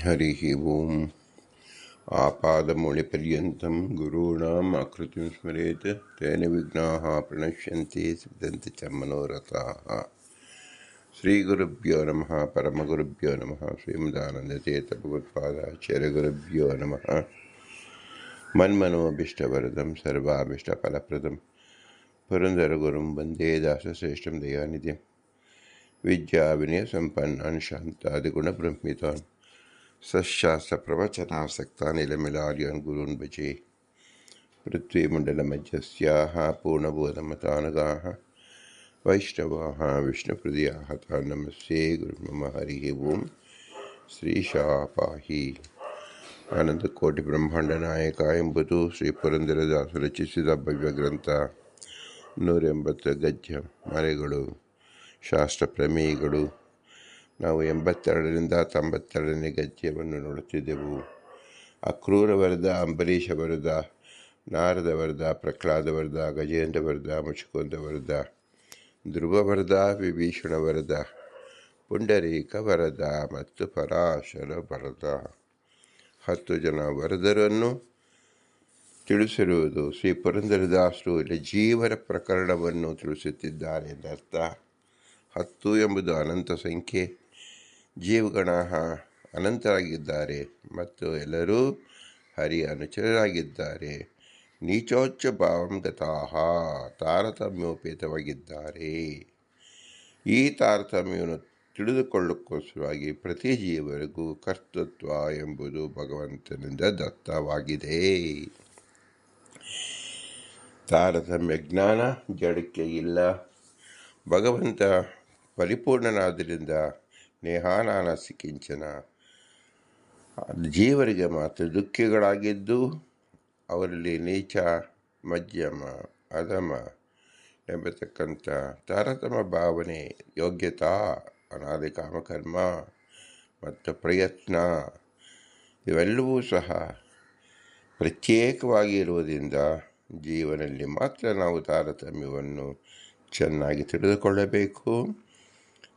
हरिः ओम् आपादमौलिपर्यन्तं गुरूणाम् आकृतिं स्मरेत् तेन विघ्नाः प्रणश्यन्ति सिद्ध्यन्ति च मनोरथाः। श्रीगुरुभ्यो नमः। परमगुरुभ्यो नमः। श्रीमदानन्दतीर्थभगवत्पादाचार्यगुरुभ्यो नमः। मन्मनोऽभीष्टवरदं सर्वाभीष्टफलप्रदं पुरन्दरगुरुं वन्दे दासश्रेष्ठं दयानिधिं विद्याविनयसम्पन्नान् शान्तादिगुणब्रह्मितान् सशास्त्रप्रवचनासक्तान् निलमिलार्यान् गुरून् भजे। पृथ्वीमण्डलमध्यस्याः पूर्णबोधमतानगाः वैष्णवाः विष्णुहृदयाः तान् नमस्ये गुरुर्मम। हरिः ओम्। ಶ್ರೀಶಾಪಾಹಿ ಆನಂದಕೋಟಿ ಬ್ರಹ್ಮಾಂಡ ನಾಯಕ ಎಂಬುದು ಶ್ರೀ ಪುರಂದರದಾಸರು ರಚಿಸಿದ ಭವ್ಯ ಗ್ರಂಥ. 180 ಗದ್ಯ ಮರೆಗಳು, ಶಾಸ್ತ್ರ ಪ್ರಮೇಯಗಳು. ನಾವು 82ರಿಂದ 92ನೇ ಗದ್ಯವನ್ನು ನೋಡುತ್ತಿದ್ದೆವು. ಅಕ್ರೂರ ವರದ, ಅಂಬರೀಷ ವರದ, ನಾರದ ವರದ, ಪ್ರಹ್ಲಾದ ವರದ, ಗಜೇಂದ್ರ ವರದ, ಮುಚುಕುಂದ ವರದ, ಧ್ರುವ ವರದ, ವಿಭೀಷಣ ವರದ, ಪುಂಡರೀಕ ವರದ ಮತ್ತು ಪರಾಶರ ವರದ 10 ಜನ ವರದರನ್ನು ತಿಳಿಸಿರುವುದು. ಶ್ರೀ ಪುರಂದರದಾಸರು ಇಲ್ಲಿ ಜೀವರ ಪ್ರಕರಣವನ್ನು ತಿಳಿಸುತ್ತಿದ್ದಾರೆ ಎಂದರ್ಥ. 10 ಎಂಬುದು ಅನಂತ ಸಂಖ್ಯೆ. ಜೀವಗಣ ಅನಂತರಾಗಿದ್ದಾರೆ ಮತ್ತು ಎಲ್ಲರೂ ಹರಿಯ ಅನುಚರರಾಗಿದ್ದಾರೆ. ನೀಚೋಚ್ಚ ಭಾವಂ ಗತಾಹ, ತಾರತಮ್ಯೋಪೇತವಾಗಿದ್ದಾರೆ. ಈ ತಾರತಮ್ಯವನ್ನು ತಿಳಿದುಕೊಳ್ಳೋಕ್ಕೋಸ್ಕರವಾಗಿ ಪ್ರತಿ ಜೀವರಿಗೂ ಕರ್ತೃತ್ವ ಎಂಬುದು ಭಗವಂತನಿಂದ ದತ್ತವಾಗಿದೆ. ತಾರತಮ್ಯ ಜ್ಞಾನ ಜಡಕ್ಕೆ ಇಲ್ಲ. ಭಗವಂತ ಪರಿಪೂರ್ಣನಾದ್ದರಿಂದ ನೇಹಾನಾನಸಿ ಕಿಂಚನ. ಜೀವರಿಗೆ ಮಾತ್ರ ದುಃಖಿಗಳಾಗಿದ್ದು ಅವರಲ್ಲಿ ನೀಚ, ಮಧ್ಯಮ, ಅಧಮ ಎಂಬತಕ್ಕಂಥ ತಾರತಮ್ಯ ಭಾವನೆ, ಯೋಗ್ಯತಾ, ಅನಾದಿ ಕಾಮಕರ್ಮ ಮತ್ತು ಪ್ರಯತ್ನ ಇವೆಲ್ಲವೂ ಸಹ ಪ್ರತ್ಯೇಕವಾಗಿ ಇರುವುದರಿಂದ ಜೀವನದಲ್ಲಿ ಮಾತ್ರ ನಾವು ತಾರತಮ್ಯವನ್ನು ಚೆನ್ನಾಗಿ ತಿಳಿದುಕೊಳ್ಳಬೇಕು.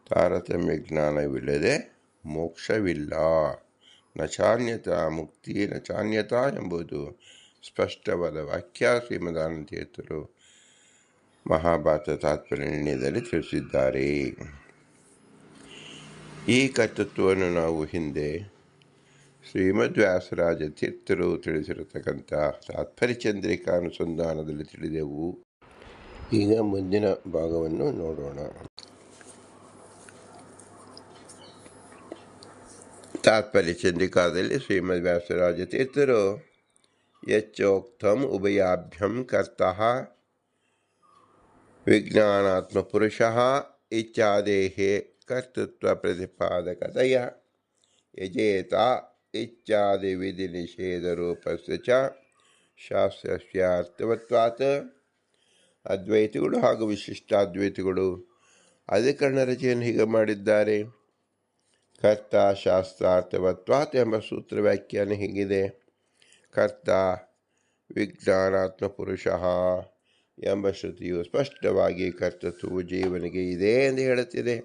ತಾರತಮ್ಯ ಜ್ಞಾನವಿಲ್ಲದೆ ಮೋಕ್ಷವಿಲ್ಲ. ನಚಾನ್ಯತಾ ಮುಕ್ತಿ ನಚಾನ್ಯತಾ ಎಂಬುದು ಸ್ಪಷ್ಟವಾದ ವಾಕ್ಯ. ಶ್ರೀಮದಾನಂದತೀರ್ಥರು ಮಹಾಭಾರತ ತಾತ್ಪರ್ಯ ನಿರ್ಣಯದಲ್ಲಿ ತಿಳಿಸಿದ್ದಾರೆ. ಈ ಕರ್ತೃತ್ವವನ್ನು ನಾವು ಹಿಂದೆ ಶ್ರೀಮದ್ ವ್ಯಾಸರಾಜ ತೀರ್ಥರು ತಿಳಿಸಿರತಕ್ಕಂಥ ತಾತ್ಪರ್ಯ ಚಂದ್ರಿಕಾ ಅನುಸಂಧಾನದಲ್ಲಿ ತಿಳಿದೆವು. ಈಗ ಮುಂದಿನ ಭಾಗವನ್ನು ನೋಡೋಣ. ತಾತ್ಪರ್ಯ ಚಂದ್ರಿಕಾದಲ್ಲಿ ಶ್ರೀಮದ್ ವ್ಯಾಸರಾಜ ತೀರ್ಥರು ಯಚ್ಚೋಕ್ತಂ ಉಭಯಾಭ್ಯಂ ಕರ್ತಃ ವಿಜ್ಞಾನಾತ್ಮ ಪುರುಷಃ ಇಚ್ಛಾದೇಹೇ ಕರ್ತೃತ್ವ ಪ್ರತಿಪಾದಕತೆಯ ಯಜೇತ ಇಚ್ಛಾದಿ ವಿಧಿ ನಿಷೇಧ ರೂಪಸ್ಯ ಚ ಶಾಸ್ತ್ರಸ್ಯಾರ್ಥವತ್ವಾತ್. ಅದ್ವೈತಿಗಳು ಹಾಗೂ ವಿಶಿಷ್ಟಾದ್ವೈತಿಗಳು ಅಧಿಕರಣ ರಚನೆಯನ್ನು ಹೀಗೆ ಮಾಡಿದ್ದಾರೆ. ಕರ್ತ ಶಾಸ್ತ್ರಾರ್ಥವತ್ವಾತ್ ಎಂಬ ಸೂತ್ರ ವ್ಯಾಖ್ಯಾನ ಹೀಗಿದೆ. ಕರ್ತ ವಿಜ್ಞಾನಾತ್ಮ ಪುರುಷಃ ಎಂಬ ಶ್ರುತಿಯು ಸ್ಪಷ್ಟವಾಗಿ ಕರ್ತೃತ್ವವು ಜೀವನಿಗೆ ಇದೆ ಎಂದು ಹೇಳುತ್ತಿದೆ.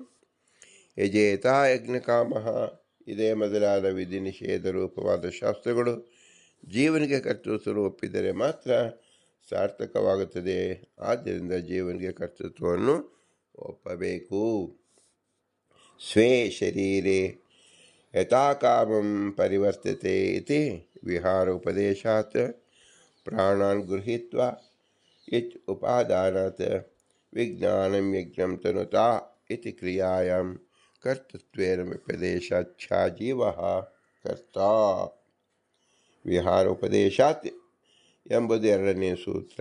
ಯಜೇತ ಯಜ್ಞಕಾಮಃ ಇದೇ ಮೊದಲಾದ ವಿಧಿ ನಿಷೇಧ ರೂಪವಾದ ಶಾಸ್ತ್ರಗಳು ಜೀವನಿಗೆ ಕರ್ತೃತ್ವವನ್ನು ಒಪ್ಪಿದರೆ ಮಾತ್ರ ಸಾರ್ಥಕವಾಗುತ್ತದೆ. ಆದ್ದರಿಂದ ಜೀವನಿಗೆ ಕರ್ತೃತ್ವವನ್ನು ಒಪ್ಪಬೇಕು. ಸ್ವೇ ಶರೀರೆ ಯಥಾಕಾಮಂ ಪರಿವರ್ತತೆ ಇತಿ ವಿಹಾರ ಉಪದೇಶಾತ್ ಪ್ರಾಣಾನ್ ಗೃಹೀತ್ವಾ ಇತ್ ಉಪಾದಾನಾತ್ ವಿಜ್ಞಾನಂ ಯಜ್ಞಂ ತನುತಾ ಇತಿ ಕ್ರಿಯಾಯಾಂ ಕರ್ತೃತ್ವೇನ ಉಪದೇಶಾಚ್ಛ ಜೀವಃ ಕರ್ತ. ವಿಹಾರ ಉಪದೇಶಾತ್ ಎಂಬುದು 2ನೇ ಸೂತ್ರ.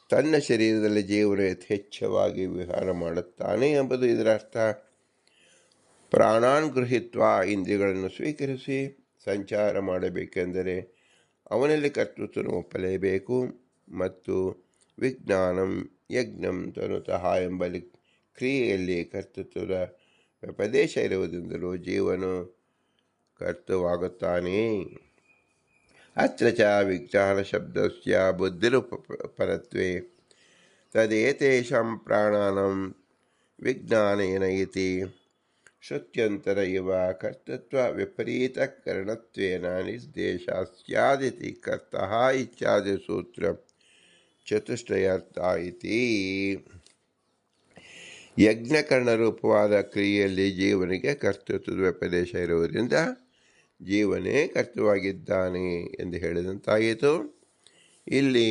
ತನ್ನ ಶರೀರದಲ್ಲಿ ಜೀವನು ಯಥೇಚ್ಛವಾಗಿ ವಿಹಾರ ಮಾಡುತ್ತಾನೆ ಎಂಬುದು ಇದರ ಅರ್ಥ. ಪ್ರಾಣಾನ್ ಗೃಹೀತ್ವ ಇಂದ್ರಿಯಗಳನ್ನು ಸ್ವೀಕರಿಸಿ ಸಂಚಾರ ಮಾಡಬೇಕೆಂದರೆ ಅವನಲ್ಲಿ ಕರ್ತೃತ್ವವನ್ನು ಒಪ್ಪಲೇಬೇಕು. ಮತ್ತು ವಿಜ್ಞಾನಂ ಯಜ್ಞಂ ತನುತಃ ಎಂಬಲ್ಲಿ ಕ್ರಿಯೆಯಲ್ಲಿ ಕರ್ತೃತ್ವದ ಉಪದೇಶ ಇರುವುದರಿಂದಲೂ ಜೀವನು ಕರ್ತೃವಾಗುತ್ತಾನೆ. ಅತ್ರ ಚ ವಿಜ್ಞಾನ ಶಬ್ದಸ್ಯ ಬುದ್ಧಿರುಪರತ್ವೇ ತದೇತೇಷಾಂ ಪ್ರಾಣಾನಾಂ ವಿಜ್ಞಾನೇನ ಇತಿ ಶ್ರುತ್ಯಂತರ ಇವ ಕರ್ತೃತ್ವ ವಿಪರೀತ ಕರಣತ್ವೇನ ನಿರ್ದೇಶ ಸ್ಯಾದಿತಿ ಕರ್ತಃ ಇತ್ಯಾದಿ ಸೂತ್ರ ಚತುಷ್ಟಯಾರ್ಥ ಇತಿ. ಯಜ್ಞಕರಣ ರೂಪವಾದ ಕ್ರಿಯೆಯಲ್ಲಿ ಜೀವನಿಗೆ ಕರ್ತೃತ್ವದ ವ್ಯಪದೇಶ ಇರುವುದರಿಂದ ಜೀವನೇ ಕರ್ತೃವಾಗಿದ್ದಾನೆ ಎಂದು ಹೇಳಿದಂತಾಯಿತು. ಇಲ್ಲಿ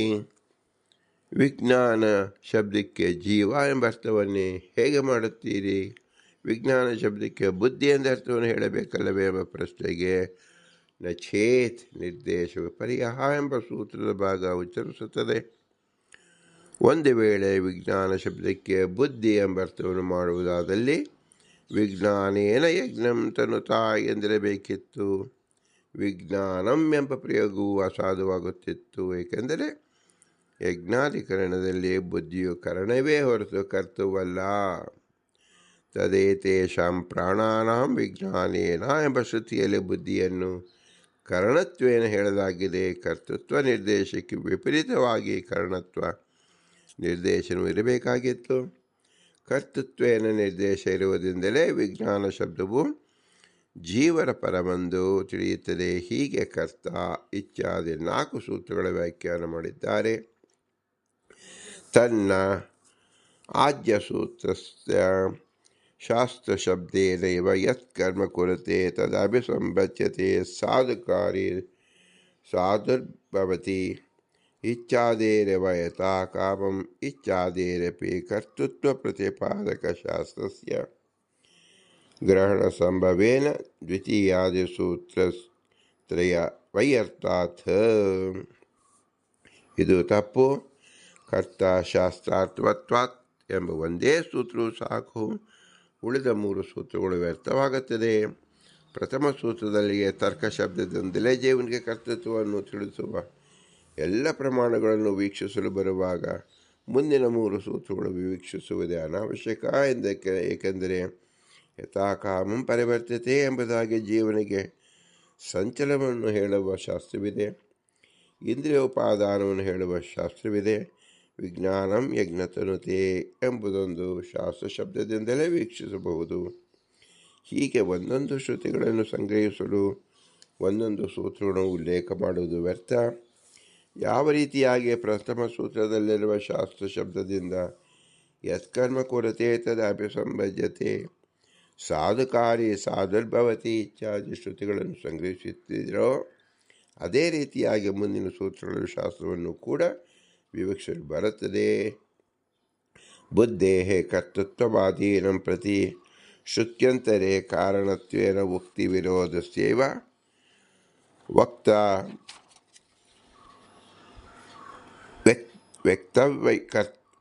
ವಿಜ್ಞಾನ ಶಬ್ದಕ್ಕೆ ಜೀವ ಎಂಬ ಅರ್ಥವನ್ನೇ ಹೇಗೆ ಮಾಡುತ್ತೀರಿ? ವಿಜ್ಞಾನ ಶಬ್ದಕ್ಕೆ ಬುದ್ಧಿ ಎಂದ ಅರ್ಥವನ್ನು ಹೇಳಬೇಕಲ್ಲವೇ ಎಂಬ ಪ್ರಶ್ನೆಗೆ ನಚೇತ್ ನಿರ್ದೇಶ ವಿಪರ್ಯಯ ಎಂಬ ಸೂತ್ರದ ಭಾಗ ಉಚ್ಚರಿಸುತ್ತದೆ. ಒಂದು ವೇಳೆ ವಿಜ್ಞಾನ ಶಬ್ದಕ್ಕೆ ಬುದ್ಧಿ ಎಂಬ ಅರ್ಥವನ್ನು ಮಾಡುವುದಾದಲ್ಲಿ ವಿಜ್ಞಾನೇನ ಯಜ್ಞಂ ತನುತಾ ಎಂದಿರಬೇಕಿತ್ತು. ವಿಜ್ಞಾನಂ ಎಂಬ ಪ್ರಯೋಗವು ಅಸಾಧುವಾಗುತ್ತಿತ್ತು. ಏಕೆಂದರೆ ಯಜ್ಞಾಧಿಕರಣದಲ್ಲಿ ಬುದ್ಧಿಯು ಕರಣವೇ ಹೊರತು ಕರ್ತೃವಲ್ಲ. ತದೇತೇಷಾಂ ಪ್ರಾಣಾನಾಂ ವಿಜ್ಞಾನೇನ ಎಂಬ ಶ್ರುತಿಯಲ್ಲಿ ಬುದ್ಧಿಯನ್ನು ಕರಣತ್ವೇನ ಹೇಳಲಾಗಿದೆ. ಕರ್ತೃತ್ವ ನಿರ್ದೇಶಕ್ಕೆ ವಿಪರೀತವಾಗಿ ಕರಣತ್ವ ನಿರ್ದೇಶನವು ಇರಬೇಕಾಗಿತ್ತು. ಕರ್ತೃತ್ವೇನ ನಿರ್ದೇಶ ಇರುವುದರಿಂದಲೇ ವಿಜ್ಞಾನ ಶಬ್ದವು ಜೀವರ ಪರವೆಂದು ತಿಳಿಯುತ್ತದೆ. ಹೀಗೆ ಕರ್ತ ಇತ್ಯಾದಿ 4 ಸೂತ್ರಗಳ ವ್ಯಾಖ್ಯಾನ ಮಾಡಿದ್ದಾರೆ. ತನ್ನ ಆದ್ಯ ಸೂತ್ರಸ್ಯ ಶಾಸ್ತ್ರಶಬ್ದೇನೈವ ಯತ್ಕರ್ಮ ಕುರುತೆ ತದಭಿಸಂಬಚ್ಯತೆ ಸಾಧುಕಾರಿ ಸಾಧುರ್ಭವತಿ ಇಚ್ಛಾದೇರವ ಯಥಾ ಕಾಮಂ ಇಚ್ಛಾದೇರಪಿ ಕರ್ತೃತ್ವ ಪ್ರತಿಪಾದಕ ಶಾಸ್ತ್ರಸ್ಯ ಗ್ರಹಣ ಸಂಭವೇನ ದ್ವಿತೀಯಾದಿ ಸೂತ್ರತ್ರಯ ವೈಯರ್ಥಾತ್. ಇದು ತಪ್ಪು. ಕರ್ತ ಶಾಸ್ತ್ರಾರ್ಥವತ್ವಾತ್ ಎಂಬ ಒಂದೇ ಸೂತ್ರವು ಸಾಕು. ಉಳಿದ 3 ಸೂತ್ರಗಳು ವ್ಯರ್ಥವಾಗುತ್ತದೆ. ಪ್ರಥಮ ಸೂತ್ರದಲ್ಲಿಯೇ ತರ್ಕ ಶಬ್ದದಿಂದಲೇ ಜೀವನಿಗೆ ಕರ್ತೃತ್ವವನ್ನು ತಿಳಿಸುವ ಎಲ್ಲ ಪ್ರಮಾಣಗಳನ್ನು ವೀಕ್ಷಿಸಲು ಬರುವಾಗ ಮುಂದಿನ 3 ಸೂತ್ರಗಳು ವೀಕ್ಷಿಸುವುದೇ ಅನಾವಶ್ಯಕ ಎಂದಕ್ಕೆ. ಏಕೆಂದರೆ ಯಥಾಕಾಮಂ ಪರಿವರ್ತತೆ ಎಂಬುದಾಗಿ ಜೀವನಿಗೆ ಸಂಚಲನವನ್ನು ಹೇಳುವ ಶಾಸ್ತ್ರವಿದೆ. ಇಂದ್ರಿಯೋಪಾದಾನವನ್ನು ಹೇಳುವ ಶಾಸ್ತ್ರವಿದೆ. ವಿಜ್ಞಾನಂ ಯಜ್ಞತನುತೆ ಎಂಬುದೊಂದು ಶಾಸ್ತ್ರ ಶಬ್ದದಿಂದಲೇ ವೀಕ್ಷಿಸಬಹುದು. ಹೀಗೆ ಒಂದೊಂದು ಶ್ರುತಿಗಳನ್ನು ಸಂಗ್ರಹಿಸಲು ಒಂದೊಂದು ಸೂತ್ರಗಳನ್ನು ಉಲ್ಲೇಖ ಮಾಡುವುದು ವ್ಯರ್ಥ. ಯಾವ ರೀತಿಯಾಗಿ ಪ್ರಥಮ ಸೂತ್ರದಲ್ಲಿರುವ ಶಾಸ್ತ್ರ ಶಬ್ದದಿಂದ ಯತ್ಕರ್ಮ ಕುರತೆ ತದಭಿಸಂಬಜ್ಯತೆ ಸಾಧುಕಾರಿ ಸಾಧುರ್ಭವತಿ ಇತ್ಯಾದಿ ಶ್ರುತಿಗಳನ್ನು ಸಂಗ್ರಹಿಸುತ್ತಿದ್ದರೋ ಅದೇ ರೀತಿಯಾಗಿ ಮುಂದಿನ ಸೂತ್ರಗಳ ಶಾಸ್ತ್ರವನ್ನು ಕೂಡ ವಿವಕ್ಷಿಸಲು ಬರುತ್ತದೆ. ಬುದ್ಧೇಃ ಕರ್ತೃತ್ವವಾದೀನಂ ಪ್ರತಿ ಶ್ರುತ್ಯಂತರೇ ಕಾರಣತ್ವೇನ ಉಕ್ತಿ ವಿರೋಧಸ್ಯೈವ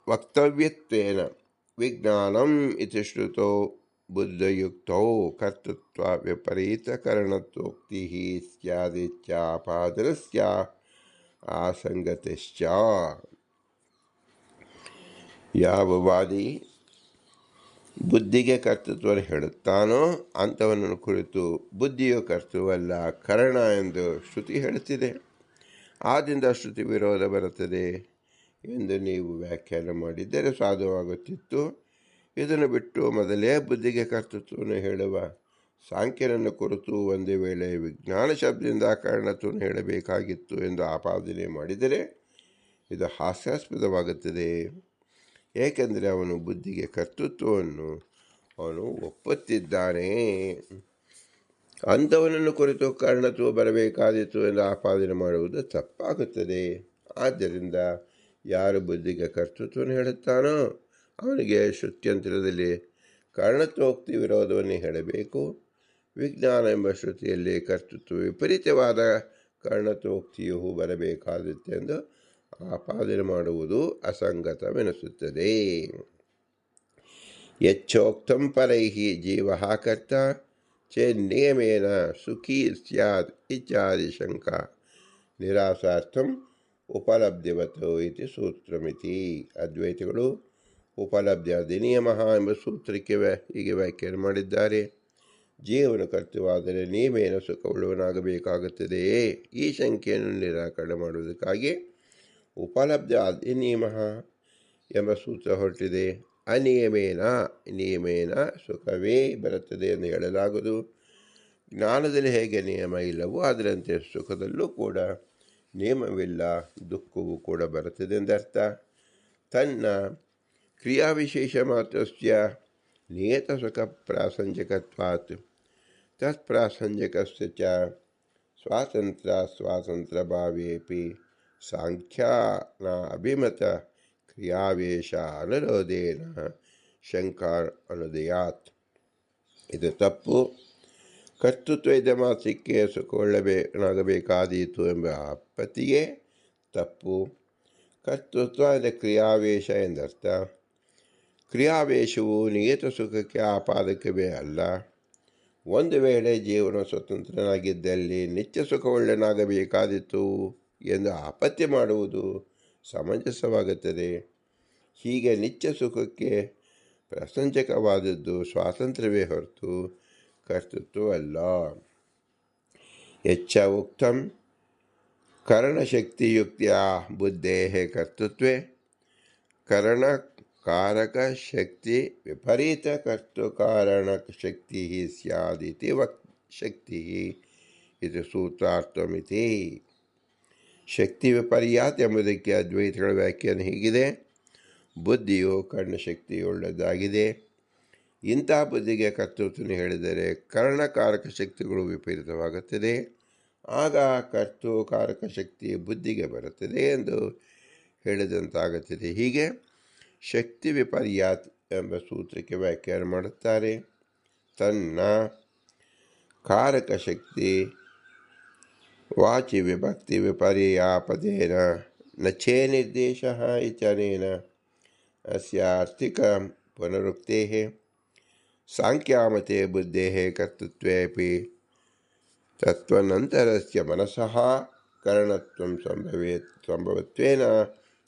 ವಕ್ತವ್ಯತ್ವೇನ ವಿಜ್ಞಾನಂ ಇತಿ ಶ್ರುತೋ ಬುದ್ಧಯುಕ್ತೌ ಕರ್ತೃತ್ವ ವಿಪರೀತ ಕರಣತ್ವೋಕ್ತಿ ಸ್ಯಾದಿತ್ಯಾಪಾದನಸ್ಯ ಆಸಂಗತಿಶ್ಚ. ಯಾವ ವಾದಿ ಬುದ್ಧಿಗೆ ಕರ್ತೃತ್ವವನ್ನು ಹೇಳುತ್ತಾನೋ ಅಂಥವನನ್ನು ಕುರಿತು ಬುದ್ಧಿಯು ಕರ್ತೃವಲ್ಲ ಕರಣ ಎಂದು ಶ್ರುತಿ ಹೇಳುತ್ತಿದೆ. ಆದ್ದರಿಂದ ಶ್ರುತಿ ವಿರೋಧ ಬರುತ್ತದೆ ಎಂದು ನೀವು ವ್ಯಾಖ್ಯಾನ ಮಾಡಿದ್ದರೆ ಸಾಧುವಾಗುತ್ತಿತ್ತು. ಇದನ್ನು ಬಿಟ್ಟು ಮೊದಲೇ ಬುದ್ಧಿಗೆ ಕರ್ತೃತ್ವವನ್ನು ಹೇಳುವ ಸಾಂಖ್ಯನನ್ನು ಕುರಿತು ಒಂದು ವೇಳೆ ವಿಜ್ಞಾನ ಶಬ್ದದಿಂದ ಕಾರಣತ್ವವನ್ನು ಹೇಳಬೇಕಾಗಿತ್ತು ಎಂದು ಆಪಾದನೆ ಮಾಡಿದರೆ ಇದು ಹಾಸ್ಯಾಸ್ಪದವಾಗುತ್ತದೆ. ಏಕೆಂದರೆ ಅವನು ಬುದ್ಧಿಗೆ ಕರ್ತೃತ್ವವನ್ನು ಅವನು ಒಪ್ಪುತ್ತಿದ್ದಾನೆ. ಅಂಥವನನ್ನು ಕುರಿತು ಕಾರಣತ್ವ ಬರಬೇಕಾದಿತ್ತು ಎಂದು ಆಪಾದನೆ ಮಾಡುವುದು ತಪ್ಪಾಗುತ್ತದೆ. ಆದ್ದರಿಂದ ಯಾರು ಬುದ್ಧಿಗೆ ಕರ್ತೃತ್ವವನ್ನು ಹೇಳುತ್ತಾನೋ ಅವನಿಗೆ ಶ್ರುತ್ಯಂತರದಲ್ಲಿ ಕಾರಣತ್ವೋಕ್ತಿ ವಿರೋಧವನ್ನೇ ಹೇಳಬೇಕು. ವಿಜ್ಞಾನ ಎಂಬ ಶ್ರುತಿಯಲ್ಲಿ ಕರ್ತೃತ್ವ ವಿಪರೀತವಾದ ಕಾರಣತ್ವೋಕ್ತಿಯು ಬರಬೇಕಾದಿತ್ತೆಂದು ಆಪಾದನೆ ಮಾಡುವುದು ಅಸಂಗತವೆನಿಸುತ್ತದೆ. ಯಚ್ಚೋಕ್ತಂ ಪರೈಃ ಜೀವಃ ಕರ್ತ ಚೇನ್ನಿಯಮೇನ ಸುಖೀ ಸ್ಯಾತ್ ಇತ್ಯಾದಿ ಶಂಕಾ ನಿರಾಸಾರ್ಥಂ ಉಪಲಬ್ಧಿವತೋ ಇತಿ ಸೂತ್ರಮಿತಿ. ಅದ್ವೈತಿಗಳು ಉಪಲಬ್ಧಿ ಅಧಿನಿಯಮ ಎಂಬ ಸೂತ್ರಕ್ಕೆ ಹೀಗೆ ವ್ಯಾಖ್ಯಾನ ಮಾಡಿದ್ದಾರೆ. ಜೀವನ ಕರ್ತೃವಾದರೆ ನೀವೇನ ಸುಖವುಳ್ಳವನಾಗಬೇಕಾಗುತ್ತದೆಯೇ? ಈ ಶಂಕೆಯನ್ನು ನಿರಾಕರಣೆ ಮಾಡುವುದಕ್ಕಾಗಿ ಉಪಲಬ್ಧ ಅಧಿನಿಯಮ ಎಂಬ ಸೂತ್ರ ಹೊರಟಿದೆ. ಅನಿಯಮೇನ ನಿಯಮೇನ ಸುಖವೇ ಬರುತ್ತದೆ ಎಂದು ಹೇಳಲಾಗುವುದು. ಜ್ಞಾನದಲ್ಲಿ ಹೇಗೆ ನಿಯಮ ಇಲ್ಲವೋ ಅದರಂತೆ ಸುಖದಲ್ಲೂ ಕೂಡ ನಿಯಮವಿಲ್ಲ, ದುಃಖವೂ ಕೂಡ ಬರುತ್ತದೆ ಎಂದರ್ಥ. ತನ್ನ ಕ್ರಿಯಾವಿಶೇಷ ಮಾತ್ರಸ್ಯ ನಿಯತ ಸುಖ ಪ್ರಾಸಂಗಿಕತ್ವಾತ್ ತತ್ಪ್ರಾಸಂಗಿಕಸ್ಯ ಚ ಸ್ವಾತಂತ್ರ್ಯಭಾವೇಪಿ ಸಾಂಖ್ಯಾನ ಅಭಿಮತ ಕ್ರಿಯಾವೇಶ ಅನುರೋಧೇನ ಶಂಕಾ ಅನುದಯಾತ್. ಇದು ತಪ್ಪು. ಕರ್ತೃತ್ವ ಇದ್ದ ಮಾತ್ರಕ್ಕೆ ಸುಖಗೊಳ್ಳಬೇಕಾದೀತು ಎಂಬ ಆಪತ್ತಿಯೇ ತಪ್ಪು. ಕರ್ತೃತ್ವ ಅಂದರೆ ಕ್ರಿಯಾವೇಶ ಎಂದರ್ಥ. ಕ್ರಿಯಾವೇಶವು ನಿಯತ ಸುಖಕ್ಕೆ ಆಪಾದಕವೇ ಅಲ್ಲ. ಒಂದು ವೇಳೆ ಜೀವನ ಸ್ವತಂತ್ರನಾಗಿದ್ದಲ್ಲಿ ನಿತ್ಯ ಸುಖವುಳ್ಳನಾಗಬೇಕಾದಿತ್ತು ಎಂದು ಆಪತ್ತಿ ಮಾಡುವುದು ಸಮಂಜಸವಾಗುತ್ತದೆ. ಹೀಗೆ ನಿತ್ಯ ಸುಖಕ್ಕೆ ಪ್ರಾಸಂಗಿಕವಾದದ್ದು ಸ್ವಾತಂತ್ರ್ಯವೇ ಹೊರತು ಕರ್ತೃತ್ವವಲ್ಲ. ಯಚ್ಚ ಉಕ್ತಂ ಕರಣಶಕ್ತಿಯುಕ್ತಿಯ ಬುದ್ಧೇಃ ಕರ್ತೃತ್ವೇ ಕರಣಕಾರಕಶಕ್ತಿ ವಿಪರೀತ ಕರ್ತೃಕಾರಣಶಕ್ತಿ ಸ್ಯಾದಿತಿ ಶಕ್ತಿ ಇದು ಸೂತ್ರಾರ್ಥಮಿತಿ. ಶಕ್ತಿ ವಿಪರ್ಯಾತ ಎಂಬುದಕ್ಕೆ ಅದ್ವೈತಗಳ ವ್ಯಾಖ್ಯಾನ ಹೀಗಿದೆ: ಬುದ್ಧಿಯು ಕರ್ಣಶಕ್ತಿಯುಳ್ಳದಾಗಿದೆ. ಇಂಥ ಬುದ್ಧಿಗೆ ಕರ್ತೃತ್ವವನ್ನು ಹೇಳಿದರೆ ಕರ್ಣಕಾರಕ ಶಕ್ತಿಗಳು ವಿಪರೀತವಾಗುತ್ತದೆ. ಆಗ ಕರ್ತೃಕಾರಕ ಶಕ್ತಿ ಬುದ್ಧಿಗೆ ಬರುತ್ತದೆ ಎಂದು ಹೇಳಿದಂತಾಗುತ್ತದೆ. ಹೀಗೆ ಶಕ್ತಿ ವಿಪರ್ಯಾತ್ ಎಂಬ ಸೂತ್ರಕ್ಕೆ ವ್ಯಾಖ್ಯಾನ ಮಾಡುತ್ತಾರೆ. ತನ್ನ ಕಾರಕ ಶಕ್ತಿ ವಾಚಿ ವಿಭಕ್ತಿ ವಿಪರ್ಯಾಪದೇನ ನಚೇ ನಿರ್ದೇಶ ಇತ್ಯನೇನ ಅಸ್ಯ ಆರ್ಥಿಕ ಪುನರುಕ್ತೇಃ ಸಾಂಖ್ಯಾಮತೆ ಬುದ್ಧೇಃ ಕರ್ತೃತ್ವೇಪಿ ತತ್ವನಂತರಸ್ಯ ಮನಸಃ ಕರಣತ್ವಂ ಸಂಭವತ್ವೇನ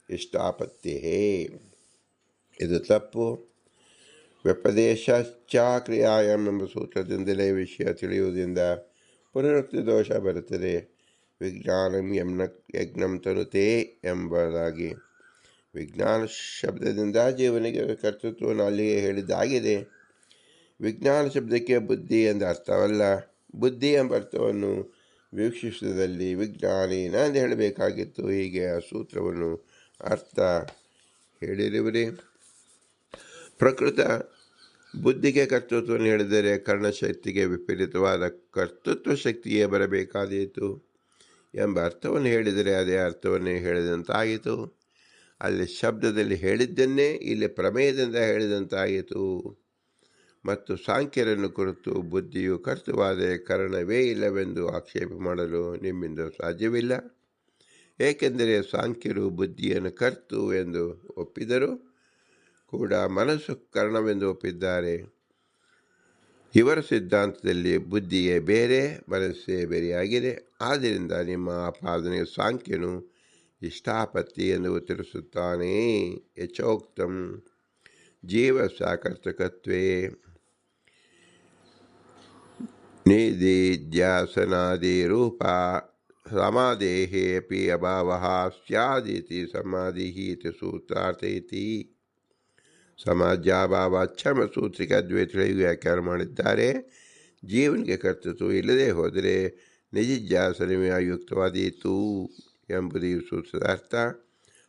ಇಷ್ಟಾಪತ್ತೇಃ. ಇದು ತಪ್ಪು. ವ್ಯಪದೇಶಶ್ಚ ಕ್ರಿಯಾಯಾಮ್ ಎಂಬ ಸೂತ್ರದಿಂದಲೇ ವಿಷಯ ತಿಳಿಯುವುದರಿಂದ ಪುನರುಕ್ತಿ ದೋಷ ಬರುತ್ತದೆ. ವಿಜ್ಞಾನಂ ಯಜ್ಞಂ ತನುತೆ ಎಂಬುದಾಗಿ ವಿಜ್ಞಾನ ಶಬ್ದದಿಂದ ಜೀವನಿಗೆ ಕರ್ತೃತ್ವವನ್ನು ಅಲ್ಲಿಯೇ ಹೇಳಿದ್ದಾಗಿದೆ. ವಿಜ್ಞಾನ ಶಬ್ದಕ್ಕೆ ಬುದ್ಧಿ ಎಂದ ಅರ್ಥವಲ್ಲ. ಬುದ್ಧಿ ಎಂಬ ಅರ್ಥವನ್ನು ವೀಕ್ಷಿಸಿದಲ್ಲಿ ವಿಜ್ಞಾನೇನ ಎಂದು ಹೇಳಬೇಕಾಗಿತ್ತು. ಹೀಗೆ ಆ ಸೂತ್ರವನ್ನು ಅರ್ಥ ಹೇಳಿರುವರೆ. ಪ್ರಕೃತ ಬುದ್ಧಿಗೆ ಕರ್ತೃತ್ವವನ್ನು ಹೇಳಿದರೆ ಕರ್ಣಶಕ್ತಿಗೆ ವಿಪರೀತವಾದ ಕರ್ತೃತ್ವ ಶಕ್ತಿಯೇ ಬರಬೇಕಾದೀತು ಎಂಬ ಅರ್ಥವನ್ನು ಹೇಳಿದರೆ ಅದೇ ಅರ್ಥವನ್ನೇ ಹೇಳಿದಂತಾಯಿತು. ಅಲ್ಲಿ ಶಬ್ದದಲ್ಲಿ ಹೇಳಿದ್ದನ್ನೇ ಇಲ್ಲಿ ಪ್ರಮೇಯದಿಂದ ಹೇಳಿದಂತಾಯಿತು. ಮತ್ತು ಸಾಂಖ್ಯರನ್ನು ಕುರಿತು ಬುದ್ಧಿಯು ಕರ್ತೃವಾದ ಕರಣವೇ ಇಲ್ಲವೆಂದು ಆಕ್ಷೇಪ ಮಾಡಲು ನಿಮ್ಮಿಂದ ಸಾಧ್ಯವಿಲ್ಲ. ಏಕೆಂದರೆ ಸಾಂಖ್ಯರು ಬುದ್ಧಿಯನ್ನು ಕರ್ತು ಎಂದು ಒಪ್ಪಿದರೂ ಕೂಡ ಮನಸ್ಸು ಕರ್ಣವೆಂದು ಒಪ್ಪಿದ್ದಾರೆ. ಇವರ ಸಿದ್ಧಾಂತದಲ್ಲಿ ಬುದ್ಧಿಯೇ ಬೇರೆ, ಮನಸ್ಸೇ ಬೇರೆಯಾಗಿದೆ. ಆದ್ದರಿಂದ ನಿಮ್ಮ ಆಪಾದನೆಗೆ ಸಾಂಖ್ಯನು ಇಷ್ಟಾಪತ್ತಿ ಎಂದು ಉತ್ತರಿಸುತ್ತಾನೆ. ಯಚೋಕ್ತಂ ಜೀವ ಸಾಕರ್ತಕತ್ವೇ ನಿಧಿಧ್ಯಾಸನಾದಿ ರೂಪ ಸಮಾಧೇಃ ಅಪಿ ಅಭಾವಃ ಸ್ಯಾದಿತಿ ಸಮಾಧಿಃ ಇತಿ ಸೂತ್ರಾರ್ಥ ಇತಿ. ಸಮಾಧ್ಯಾಭಾವಾಚ್ಛಮ ಸೂತ್ರಕ್ಕೆ ಅದ್ವೈತಗಳು ವ್ಯಾಖ್ಯಾನ ಮಾಡಿದ್ದಾರೆ. ಜೀವನಿಗೆ ಕರ್ತೃತ್ವ ಇಲ್ಲದೆ ಹೋದರೆ ನಿಧಿಧ್ಯಾಸನವೇ ಅಯುಕ್ತವಾದೀತು ಎಂಬುದು ಈ ಸೂತ್ರದ ಅರ್ಥ.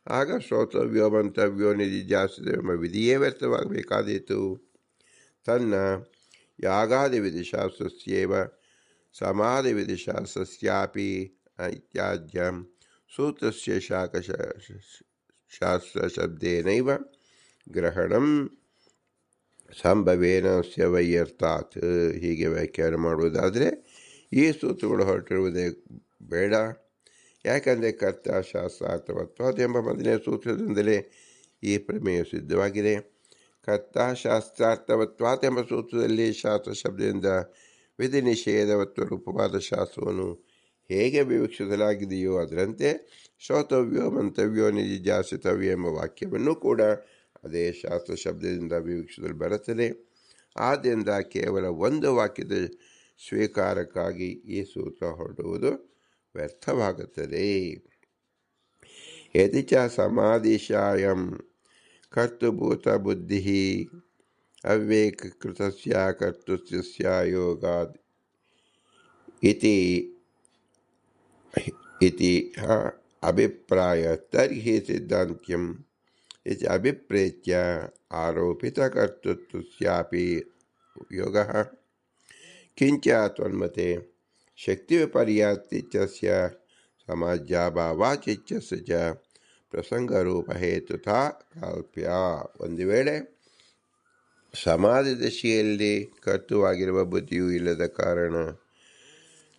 ಆಗ ಶ್ರೋತವ್ಯೋ ಮಂತವ್ಯೋ ನಿಧಿಧ್ಯಾಸವೆಂಬ ವಿಧಿಯೇ ವ್ಯರ್ಥವಾಗಬೇಕಾದೀತು. ತನ್ನ ಯಾಗಾದಿ ವಿಧಿಶಾಸ್ತ್ರಸ್ಯೇವ ಸಮಾಧಿ ವಿಧಿಶಾಸ್ತ್ರಸ್ಯಾಪಿ ಇತ್ಯಾದ್ಯಂ ಸೂತ್ರಸ್ಯ ಶಾಸ್ತ್ರಶಬ್ದೇನೈವ ಗ್ರಹಣಂ ಸಂಭವೇನ ಸ್ಯವಯ್ಯರ್ಥಾತ್. ಹೀಗೆ ವ್ಯಾಖ್ಯಾನ ಮಾಡುವುದಾದರೆ ಈ ಸೂತ್ರಗಳು ಹೊರಟಿರುವುದೇ ಬೇಡ. ಯಾಕಂದರೆ ಕರ್ತ ಶಾಸ್ತ್ರಾರ್ಥವತ್ವಾತ್ ಎಂಬ ಮೊದಲನೇ ಸೂತ್ರದಿಂದಲೇ ಈ ಪ್ರಮೇಯ ಸಿದ್ಧವಾಗಿದೆ. ಕರ್ತ ಶಾಸ್ತ್ರಾರ್ಥವತ್ವಾತ್ ಎಂಬ ಸೂತ್ರದಲ್ಲಿ ಶಾಸ್ತ್ರ ಶಬ್ದದಿಂದ ವಿಧಿ ನಿಷೇಧವತ್ವ ರೂಪವಾದ ಶಾಸ್ತ್ರವನ್ನು ಹೇಗೆ ವಿವಕ್ಷಿಸಲಾಗಿದೆಯೋ ಅದರಂತೆ ಶ್ರೋತವ್ಯೋ ಮಂತವ್ಯೋ ನಿಧಿಧ್ಯಾಸಿತವ್ಯ ಎಂಬ ವಾಕ್ಯವನ್ನು ಕೂಡ ಅದೇ ಶಾಸ್ತ್ರ ಶಬ್ದದಿಂದ ವಿವಕ್ಷಿಸಲು ಬರುತ್ತದೆ. ಆದ್ದರಿಂದ ಕೇವಲ ಒಂದು ವಾಕ್ಯದ ಸ್ವೀಕಾರಕ್ಕಾಗಿ ಈ ಸೂತ್ರ ಹೊರಡುವುದು ವ್ಯರ್ಥವಾಗುತ್ತದೆ. ಯದಿ ಚ ಸಮಾಧಿಶಾಯಂ ಕರ್ತೃಭೂತಬುದ್ಧಿಃ ಅವ್ಯಕ್ತಕೃತಸ್ಯ ಕರ್ತೃತ್ವಸ್ಯ ಯೋಗಾದ್ ಇತಿ ಇತಿ ಅಭಿಪ್ರಾಯ ತರ್ಹಿ ಸಿದ್ಧಾಂತ್ಯಂ ಇತಿ ಅಭಿಪ್ರೇತ್ಯ ಆರೋಪಿತಕರ್ತೃತ್ವಸ್ಯಾಪಿ ಯೋಗಃ ಕಿಂಚ ತ್ವನ್ಮತೆ ಶಕ್ತಿವಿಪರ್ಯಾತ್ಯಸ್ಯ ಸಮಾಜ್ಯಾಭಾವಾಚಿತ್ಯಸ್ಯ ಚ ಪ್ರಸಂಗರೂಪಹೇತುತಾ ಕಲ್ಪ್ಯ. ಒಂದು ವೇಳೆ ಸಮಾಧಿ ದಶೆಯಲ್ಲಿ ಕರ್ತೃವಾಗಿರುವ ಬುದ್ಧಿಯೂ ಇಲ್ಲದ ಕಾರಣ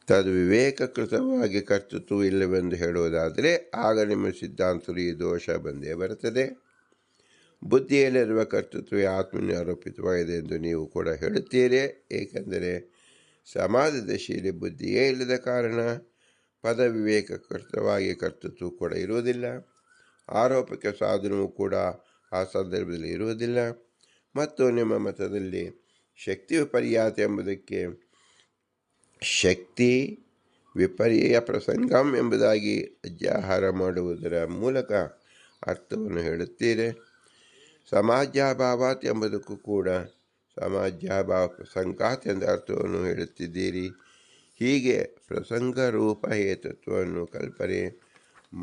ತದ್ ವಿವೇಕಕೃತವಾಗಿ ಕರ್ತೃತ್ವ ಇಲ್ಲವೆಂದು ಹೇಳುವುದಾದರೆ ಆಗ ನಿಮ್ಮ ಸಿದ್ಧಾಂತರು ಈ ದೋಷ ಬಂದೇ ಬರುತ್ತದೆ. ಬುದ್ಧಿಯಲ್ಲಿರುವ ಕರ್ತೃತ್ವವೇ ಆತ್ಮನ ಆರೋಪಿತವಾಗಿದೆ ಎಂದು ನೀವು ಕೂಡ ಹೇಳುತ್ತೀರಿ. ಏಕೆಂದರೆ ಸಮಾಧಿ ದಶೆಯಲ್ಲಿ ಬುದ್ಧಿಯೇ ಇಲ್ಲದ ಕಾರಣ ಪದ ವಿವೇಕಕೃತವಾಗಿ ಕರ್ತೃತ್ವ ಕೂಡ ಇರುವುದಿಲ್ಲ. ಆರೋಪಕ್ಕೆ ಸಾಧನವೂ ಕೂಡ ಆ ಸಂದರ್ಭದಲ್ಲಿ ಇರುವುದಿಲ್ಲ. ಮತ್ತು ನಿಮ್ಮ ಮತದಲ್ಲಿ ಶಕ್ತಿ ವಿಪರ್ಯಾತ ಎಂಬುದಕ್ಕೆ ಶಕ್ತಿ ವಿಪರ್ಯ ಪ್ರಸಂಗಂ ಎಂಬುದಾಗಿ ಅಧ್ಯಾಹಾರ ಮಾಡುವುದರ ಮೂಲಕ ಅರ್ಥವನ್ನು ಹೇಳುತ್ತೀರಿ. ಸಮಾಜ್ಯಾಭಾವಾತ್ ಎಂಬುದಕ್ಕೂ ಕೂಡ ಸಮಾಜ್ಯಾಭಾವ ಪ್ರಸಂಗಾತ್ ಎಂದ ಅರ್ಥವನ್ನು ಹೇಳುತ್ತಿದ್ದೀರಿ. ಹೀಗೆ ಪ್ರಸಂಗ ರೂಪ ಹೇತುತ್ವವನ್ನು ಕಲ್ಪನೆ